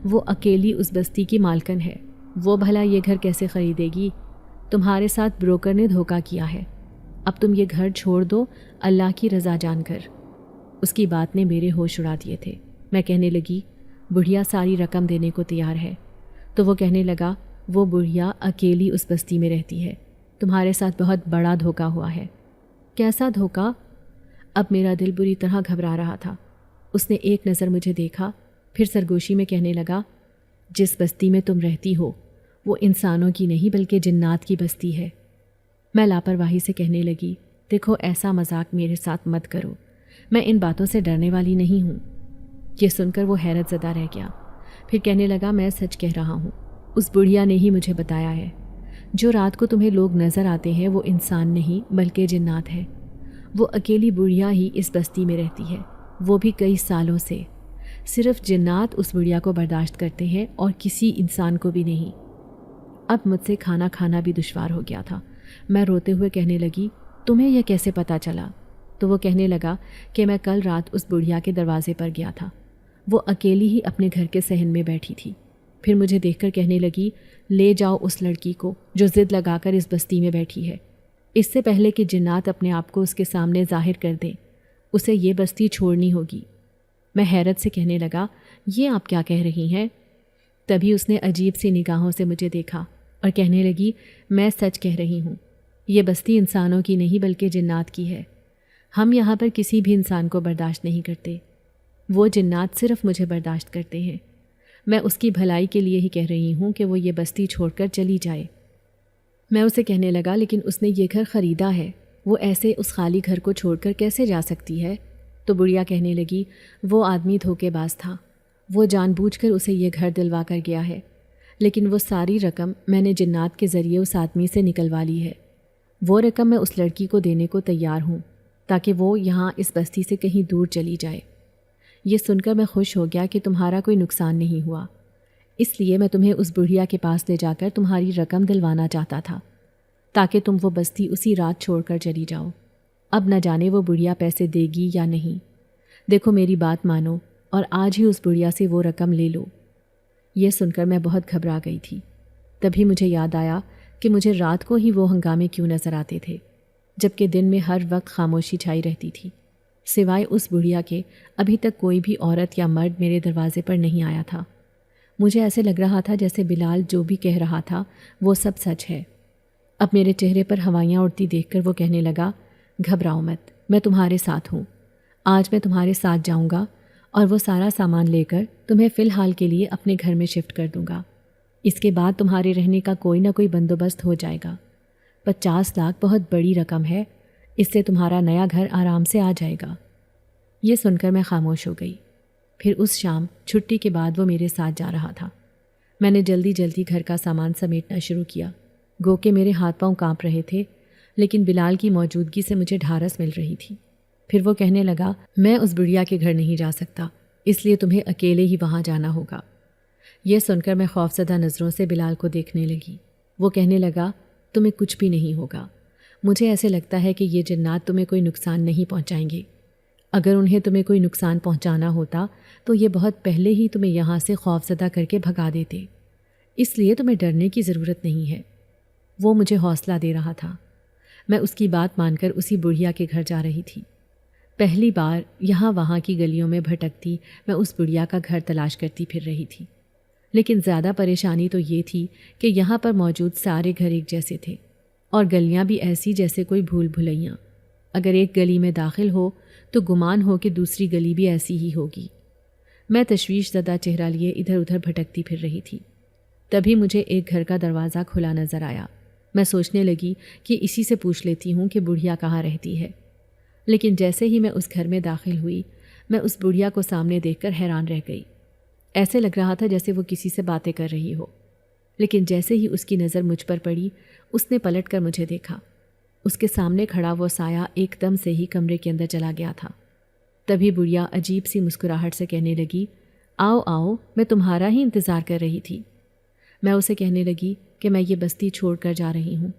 A: وہ اکیلی اس بستی کی مالکن ہے، وہ بھلا یہ گھر کیسے خریدے گی؟ تمہارے ساتھ بروکر نے دھوکہ کیا ہے، اب تم یہ گھر چھوڑ دو اللہ کی رضا جان کر۔ اس کی بات نے میرے ہوش اڑا دیے تھے۔ میں کہنے لگی، بڑھیا ساری رقم دینے کو تیار ہے۔ تو وہ کہنے لگا، وہ بڑھیا اکیلی اس بستی میں رہتی ہے، تمہارے ساتھ بہت بڑا دھوکہ ہوا ہے۔ کیسا دھوکہ؟ اب میرا دل بری طرح گھبرا رہا تھا۔ اس نے ایک نظر مجھے دیکھا، پھر سرگوشی میں کہنے لگا، جس بستی میں تم رہتی ہو وہ انسانوں کی نہیں بلکہ جنات کی بستی ہے۔ میں لاپرواہی سے کہنے لگی، دیکھو ایسا مذاق میرے ساتھ مت کرو، میں ان باتوں سے ڈرنے والی نہیں ہوں۔ یہ سن کر وہ حیرت زدہ رہ گیا، پھر کہنے لگا، میں سچ کہہ رہا ہوں، اس بڑھیا نے ہی مجھے بتایا ہے۔ جو رات کو تمہیں لوگ نظر آتے ہیں وہ انسان نہیں بلکہ جنات ہے۔ وہ اکیلی بڑھیا ہی اس بستی میں رہتی ہے، وہ بھی کئی سالوں سے۔ صرف جنات اس بڑھیا کو برداشت کرتے ہیں اور کسی انسان کو بھی نہیں۔ اب مجھ سے کھانا کھانا بھی دشوار ہو گیا تھا۔ میں روتے ہوئے کہنے لگی، تمہیں یہ کیسے پتہ چلا؟ تو وہ کہنے لگا کہ میں کل رات اس بڑھیا کے دروازے پر گیا تھا، وہ اکیلی ہی اپنے گھر کے صحن میں بیٹھی تھی۔ پھر مجھے دیکھ کر کہنے لگی، لے جاؤ اس لڑکی کو جو ضد لگا کر اس بستی میں بیٹھی ہے، اس سے پہلے کہ جنات اپنے آپ کو اس کے سامنے ظاہر کر دیں، اسے یہ بستی چھوڑنی ہوگی۔ میں حیرت سے کہنے لگا، یہ آپ کیا کہہ رہی ہیں؟ تبھی اس نے عجیب سی نگاہوں سے مجھے دیکھا اور کہنے لگی، میں سچ کہہ رہی ہوں، یہ بستی انسانوں کی نہیں بلکہ جنات کی ہے۔ ہم یہاں پر کسی بھی انسان کو برداشت نہیں کرتے، وہ جنات صرف مجھے برداشت کرتے ہیں۔ میں اس کی بھلائی کے لیے ہی کہہ رہی ہوں کہ وہ یہ بستی چھوڑ کر چلی جائے۔ میں اسے کہنے لگا، لیکن اس نے یہ گھر خریدا ہے، وہ ایسے اس خالی گھر کو چھوڑ کر کیسے جا سکتی ہے؟ تو بڑھیا کہنے لگی، وہ آدمی دھوکے باز تھا، وہ جان بوجھ کر اسے یہ گھر دلوا کر گیا ہے، لیکن وہ ساری رقم میں نے جنات کے ذریعے اس آدمی سے نکلوا لی ہے۔ وہ رقم میں اس لڑکی کو دینے کو تیار ہوں تاکہ وہ یہاں اس بستی سے کہیں دور چلی جائے۔ یہ سن کر میں خوش ہو گیا کہ تمہارا کوئی نقصان نہیں ہوا، اس لیے میں تمہیں اس بڑھیا کے پاس لے جا کر تمہاری رقم دلوانا چاہتا تھا تاکہ تم وہ بستی اسی رات چھوڑ کر چلی جاؤ۔ اب نہ جانے وہ بڑھیا پیسے دے گی یا نہیں۔ دیکھو میری بات مانو اور آج ہی اس بڑھیا سے وہ رقم لے لو۔ یہ سن کر میں بہت گھبرا گئی تھی۔ تبھی مجھے یاد آیا کہ مجھے رات کو ہی وہ ہنگامے کیوں نظر آتے تھے، جبکہ دن میں ہر وقت خاموشی چھائی رہتی تھی۔ سوائے اس بڑھیا کے ابھی تک کوئی بھی عورت یا مرد میرے دروازے پر نہیں آیا تھا۔ مجھے ایسے لگ رہا تھا جیسے بلال جو بھی کہہ رہا تھا وہ سب سچ ہے۔ اب میرے چہرے پر ہوائیاں اڑتی دیکھ کر وہ کہنے لگا، گھبراؤ مت، میں تمہارے ساتھ ہوں۔ آج میں تمہارے ساتھ جاؤں گا اور وہ سارا سامان لے کر تمہیں فی الحال کے لیے اپنے گھر میں شفٹ کر دوں گا۔ اس کے بعد تمہارے رہنے کا کوئی نہ کوئی بندوبست ہو جائے گا۔ 50 لاکھ بہت بڑی رقم ہے، اس سے تمہارا نیا گھر آرام سے آ جائے گا۔ یہ سن کر میں خاموش ہو گئی۔ پھر اس شام چھٹی کے بعد وہ میرے ساتھ جا رہا تھا۔ میں نے جلدی جلدی گھر کا سامان سمیٹنا شروع کیا، گو کہ میرے ہاتھ پاؤں کانپ رہے تھے، لیکن بلال کی موجودگی سے مجھے ڈھارس مل رہی تھی۔ پھر وہ کہنے لگا، میں اس بڑھیا کے گھر نہیں جا سکتا، اس لیے تمہیں اکیلے ہی وہاں جانا ہوگا۔ یہ سن کر میں خوفزدہ نظروں سے بلال کو دیکھنے لگی۔ وہ کہنے لگا، تمہیں کچھ بھی نہیں ہوگا، مجھے ایسے لگتا ہے کہ یہ جنات تمہیں کوئی نقصان نہیں پہنچائیں گے۔ اگر انہیں تمہیں کوئی نقصان پہنچانا ہوتا تو یہ بہت پہلے ہی تمہیں یہاں سے خوفزدہ کر کے بھگا دیتے، اس لیے تمہیں ڈرنے کی ضرورت نہیں ہے۔ وہ مجھے حوصلہ دے رہا تھا۔ میں اس کی بات مان کر اسی بڑھیا کے گھر جا رہی تھی۔ پہلی بار یہاں وہاں کی گلیوں میں بھٹکتی میں اس بڑھیا کا گھر تلاش کرتی پھر رہی تھی، لیکن زیادہ پریشانی تو یہ تھی کہ یہاں پر موجود سارے گھر ایک جیسے تھے اور گلیاں بھی ایسی جیسے کوئی بھول بھلیاں۔ اگر ایک گلی میں داخل ہو تو گمان ہو کہ دوسری گلی بھی ایسی ہی ہوگی۔ میں تشویش زدہ چہرہ لیے ادھر ادھر بھٹکتی پھر رہی تھی۔ تبھی مجھے ایک گھر کا دروازہ کھلا نظر آیا۔ میں سوچنے لگی کہ اسی سے پوچھ لیتی ہوں کہ بڑھیا کہاں رہتی ہے، لیکن جیسے ہی میں اس گھر میں داخل ہوئی میں اس بڑھیا کو سامنے دیکھ کر حیران رہ گئی۔ ایسے لگ رہا تھا جیسے وہ کسی سے باتیں کر رہی ہو، لیکن جیسے ہی اس کی نظر مجھ پر پڑی اس نے پلٹ کر مجھے دیکھا۔ اس کے سامنے کھڑا وہ سایہ ایک دم سے ہی کمرے کے اندر چلا گیا تھا۔ تبھی بڑھیا عجیب سی مسکراہٹ سے کہنے لگی، آؤ آؤ، میں تمہارا ہی انتظار کر رہی تھی۔ میں اسے کہنے لگی، کہ میں یہ بستی چھوڑ کر جا رہی ہوں۔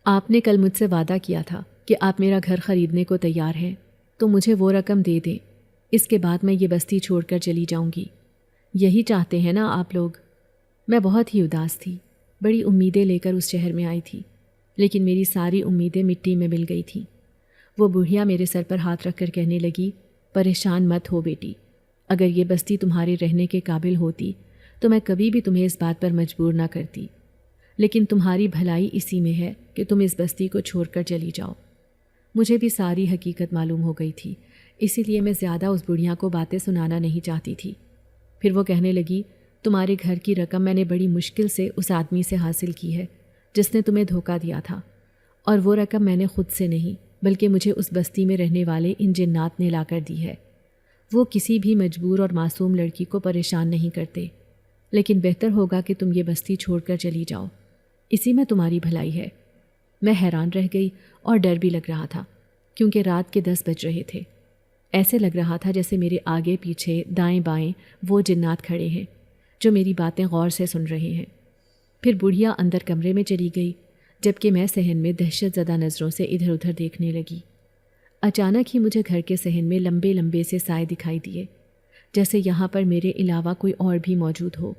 A: آپ نے کل مجھ سے وعدہ کیا تھا کہ آپ میرا گھر خریدنے کو تیار ہیں، تو مجھے وہ رقم دے دیں، اس کے بعد میں یہ بستی چھوڑ کر چلی جاؤں گی۔ یہی چاہتے ہیں نا آپ لوگ؟ میں بہت ہی اداس تھی، بڑی امیدیں لے کر اس شہر میں آئی تھی، لیکن میری ساری امیدیں مٹی میں مل گئی تھیں۔ وہ بڑھیا میرے سر پر ہاتھ رکھ کر کہنے لگی، پریشان مت ہو بیٹی، اگر یہ بستی تمہارے رہنے کے قابل ہوتی تو میں کبھی بھی تمہیں اس بات پر مجبور نہ کرتی، لیکن تمہاری بھلائی اسی میں ہے کہ تم اس بستی کو چھوڑ کر چلی جاؤ۔ مجھے بھی ساری حقیقت معلوم ہو گئی تھی، اسی لیے میں زیادہ اس بڑھیا کو باتیں سنانا نہیں چاہتی تھی۔ پھر وہ کہنے لگی، تمہارے گھر کی رقم میں نے بڑی مشکل سے اس آدمی سے حاصل کی ہے جس نے تمہیں دھوکہ دیا تھا، اور وہ رقم میں نے خود سے نہیں بلکہ مجھے اس بستی میں رہنے والے ان جنات نے لا کر دی ہے۔ وہ کسی بھی مجبور اور معصوم لڑکی کو پریشان نہیں کرتے، لیکن بہتر ہوگا کہ تم یہ بستی چھوڑ کر چلی جاؤ، اسی میں تمہاری بھلائی ہے۔ میں حیران رہ گئی اور ڈر بھی لگ رہا تھا، کیونکہ رات کے 10 بج رہے تھے۔ ایسے لگ رہا تھا جیسے میرے آگے پیچھے دائیں بائیں وہ جنات کھڑے ہیں جو میری باتیں غور سے سن رہے ہیں۔ پھر بڑھیا اندر کمرے میں چلی گئی، جبکہ میں صحن میں دہشت زدہ نظروں سے ادھر ادھر دیکھنے لگی۔ اچانک ہی مجھے گھر کے صحن میں لمبے لمبے سے سائے دکھائی دیے، جیسے یہاں پر میرے علاوہ کوئی اور بھی موجود ہو۔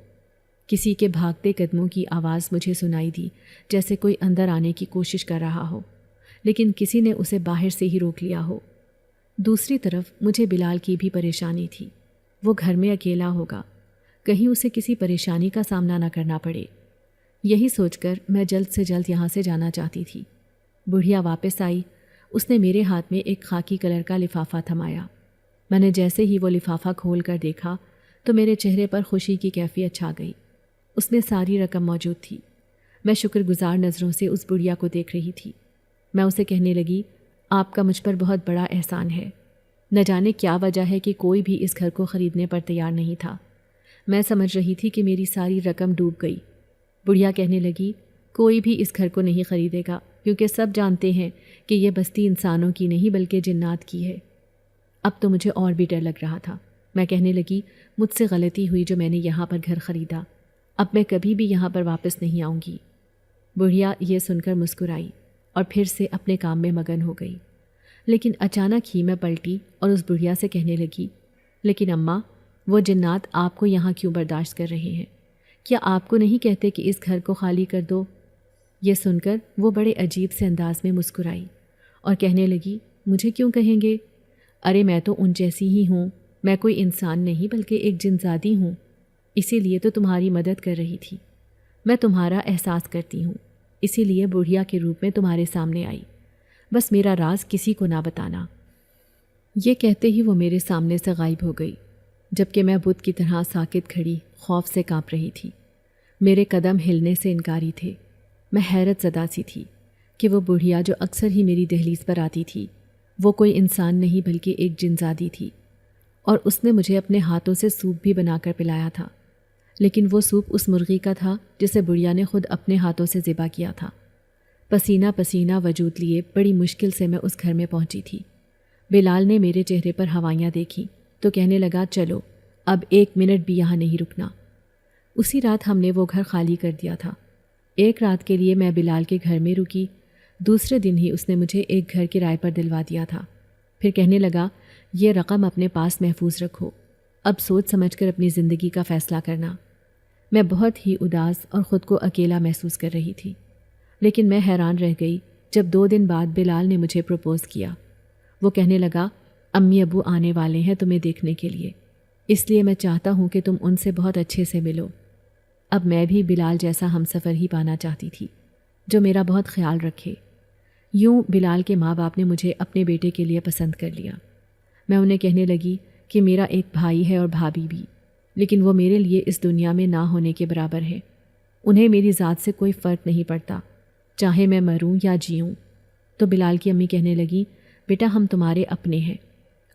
A: کسی کے بھاگتے قدموں کی آواز مجھے سنائی دی، جیسے کوئی اندر آنے کی کوشش کر رہا ہو، لیکن کسی نے اسے باہر سے ہی روک لیا ہو۔ دوسری طرف مجھے بلال کی بھی پریشانی تھی، وہ گھر میں اکیلا ہوگا، کہیں اسے کسی پریشانی کا سامنا نہ کرنا پڑے۔ یہی سوچ کر میں جلد سے جلد یہاں سے جانا چاہتی تھی۔ بڑھیا واپس آئی، اس نے میرے ہاتھ میں ایک خاکی کلر کا لفافہ تھمایا۔ میں نے جیسے ہی وہ لفافہ کھول کر دیکھا تو میرے چہرے پر خوشی کی کیفیت چھا گئی۔ اس میں ساری رقم موجود تھی۔ میں شکر گزار نظروں سے اس بڑھیا کو دیکھ رہی تھی۔ میں اسے کہنے لگی، آپ کا مجھ پر بہت بڑا احسان ہے۔ نہ جانے کیا وجہ ہے کہ کوئی بھی اس گھر کو خریدنے پر تیار نہیں تھا۔ میں سمجھ رہی تھی کہ میری ساری رقم ڈوب گئی۔ بڑھیا کہنے لگی، کوئی بھی اس گھر کو نہیں خریدے گا، کیونکہ سب جانتے ہیں کہ یہ بستی انسانوں کی نہیں بلکہ جنات کی ہے۔ اب تو مجھے اور بھی ڈر لگ رہا تھا۔ میں کہنے لگی، مجھ سے غلطی ہوئی جو میں نے یہاں پر گھر خریدا، اب میں کبھی بھی یہاں پر واپس نہیں آؤں گی۔ بڑھیا یہ سن کر مسکرائی اور پھر سے اپنے کام میں مگن ہو گئی۔ لیکن اچانک ہی میں پلٹی اور اس بڑھیا سے کہنے لگی، لیکن اماں، وہ جنات آپ کو یہاں کیوں برداشت کر رہے ہیں؟ کیا آپ کو نہیں کہتے کہ اس گھر کو خالی کر دو؟ یہ سن کر وہ بڑے عجیب سے انداز میں مسکرائی اور کہنے لگی، مجھے کیوں کہیں گے؟ ارے میں تو ان جیسی ہی ہوں، میں کوئی انسان نہیں بلکہ ایک جنزادی ہوں، اسی لیے تو تمہاری مدد کر رہی تھی۔ میں تمہارا احساس کرتی ہوں، اسی لیے بڑھیا کے روپ میں تمہارے سامنے آئی۔ بس میرا راز کسی کو نہ بتانا۔ یہ کہتے ہی وہ میرے سامنے سے غائب ہو گئی، جبکہ میں بت کی طرح ساکت کھڑی خوف سے کانپ رہی تھی۔ میرے قدم ہلنے سے انکاری تھے۔ میں حیرت زدہ سی تھی کہ وہ بڑھیا جو اکثر ہی میری دہلیز پر آتی تھی، وہ کوئی انسان نہیں بلکہ ایک جنزادی تھی، اور اس نے مجھے اپنے ہاتھوں سے سوپ بھی بنا کر پلایا تھا، لیکن وہ سوپ اس مرغی کا تھا جسے بڑھیا نے خود اپنے ہاتھوں سے ذبح کیا تھا۔ پسینہ پسینہ وجود لیے بڑی مشکل سے میں اس گھر میں پہنچی تھی۔ بلال نے میرے چہرے پر ہوائیاں دیکھی تو کہنے لگا، چلو اب 1 منٹ بھی یہاں نہیں رکنا۔ اسی رات ہم نے وہ گھر خالی کر دیا تھا۔ ایک رات کے لیے میں بلال کے گھر میں رکی، دوسرے دن ہی اس نے مجھے ایک گھر کرائے پر دلوا دیا تھا۔ پھر کہنے لگا، یہ رقم اپنے پاس محفوظ رکھو، اب سوچ سمجھ کر اپنی زندگی کا فیصلہ کرنا۔ میں بہت ہی اداس اور خود کو اکیلا محسوس کر رہی تھی، لیکن میں حیران رہ گئی جب 2 دن بعد بلال نے مجھے پروپوز کیا۔ وہ کہنے لگا، امی ابو آنے والے ہیں تمہیں دیکھنے کے لیے، اس لیے میں چاہتا ہوں کہ تم ان سے بہت اچھے سے ملو۔ اب میں بھی بلال جیسا ہمسفر ہی پانا چاہتی تھی جو میرا بہت خیال رکھے۔ یوں بلال کے ماں باپ نے مجھے اپنے بیٹے کے لیے پسند کر لیا۔ میں انہیں کہنے لگی کہ میرا ایک بھائی ہے اور بھابھی بھی، لیکن وہ میرے لیے اس دنیا میں نہ ہونے کے برابر ہے۔ انہیں میری ذات سے کوئی فرق نہیں پڑتا، چاہے میں مروں یا جیوں۔ تو بلال کی امی کہنے لگی، بیٹا ہم تمہارے اپنے ہیں،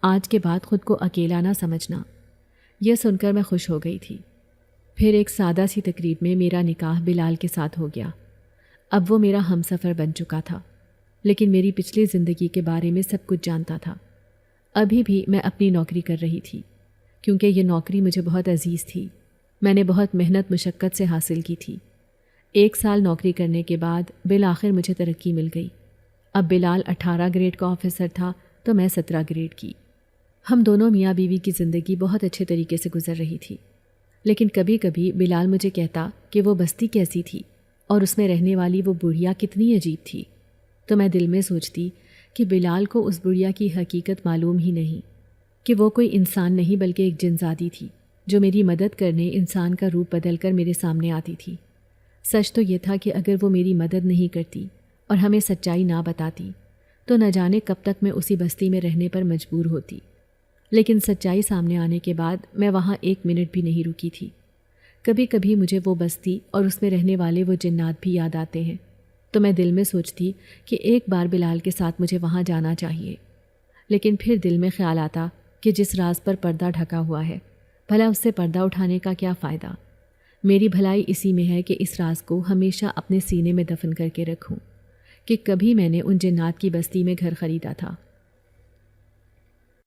A: آج کے بعد خود کو اکیلا نہ سمجھنا۔ یہ سن کر میں خوش ہو گئی تھی۔ پھر ایک سادہ سی تقریب میں میرا نکاح بلال کے ساتھ ہو گیا۔ اب وہ میرا ہمسفر بن چکا تھا، لیکن میری پچھلی زندگی کے بارے میں سب کچھ جانتا تھا۔ ابھی بھی میں اپنی نوکری کر رہی تھی، کیونکہ یہ نوکری مجھے بہت عزیز تھی۔ میں نے بہت محنت مشقت سے حاصل کی تھی۔ 1 سال نوکری کرنے کے بعد بالآخر مجھے ترقی مل گئی۔ اب بلال 18 گریڈ کا آفیسر تھا تو میں 17 گریڈ کی۔ ہم دونوں میاں بیوی کی زندگی بہت اچھے طریقے سے گزر رہی تھی، لیکن کبھی کبھی بلال مجھے کہتا کہ وہ بستی کیسی تھی اور اس میں رہنے والی وہ بڑھیا کتنی عجیب تھی، تو میں دل میں سوچتی کہ بلال کو اس بڑھیا کی حقیقت معلوم ہی نہیں کہ وہ کوئی انسان نہیں بلکہ ایک جنزادی تھی جو میری مدد کرنے انسان کا روپ بدل کر میرے سامنے آتی تھی۔ سچ تو یہ تھا کہ اگر وہ میری مدد نہیں کرتی اور ہمیں سچائی نہ بتاتی تو نہ جانے کب تک میں اسی بستی میں رہنے پر مجبور ہوتی، لیکن سچائی سامنے آنے کے بعد میں وہاں 1 منٹ بھی نہیں رکی تھی۔ کبھی کبھی مجھے وہ بستی اور اس میں رہنے والے وہ جنات بھی یاد آتے ہیں، تو میں دل میں سوچتی کہ ایک بار بلال کے ساتھ مجھے وہاں جانا چاہیے، لیکن پھر دل میں خیال آتا کہ جس راز پر پردہ ڈھکا ہوا ہے بھلا اس سے پردہ اٹھانے کا کیا فائدہ؟ میری بھلائی اسی میں ہے کہ اس راز کو ہمیشہ اپنے سینے میں دفن کر کے رکھوں کہ کبھی میں نے ان جنات کی بستی میں گھر خریدا تھا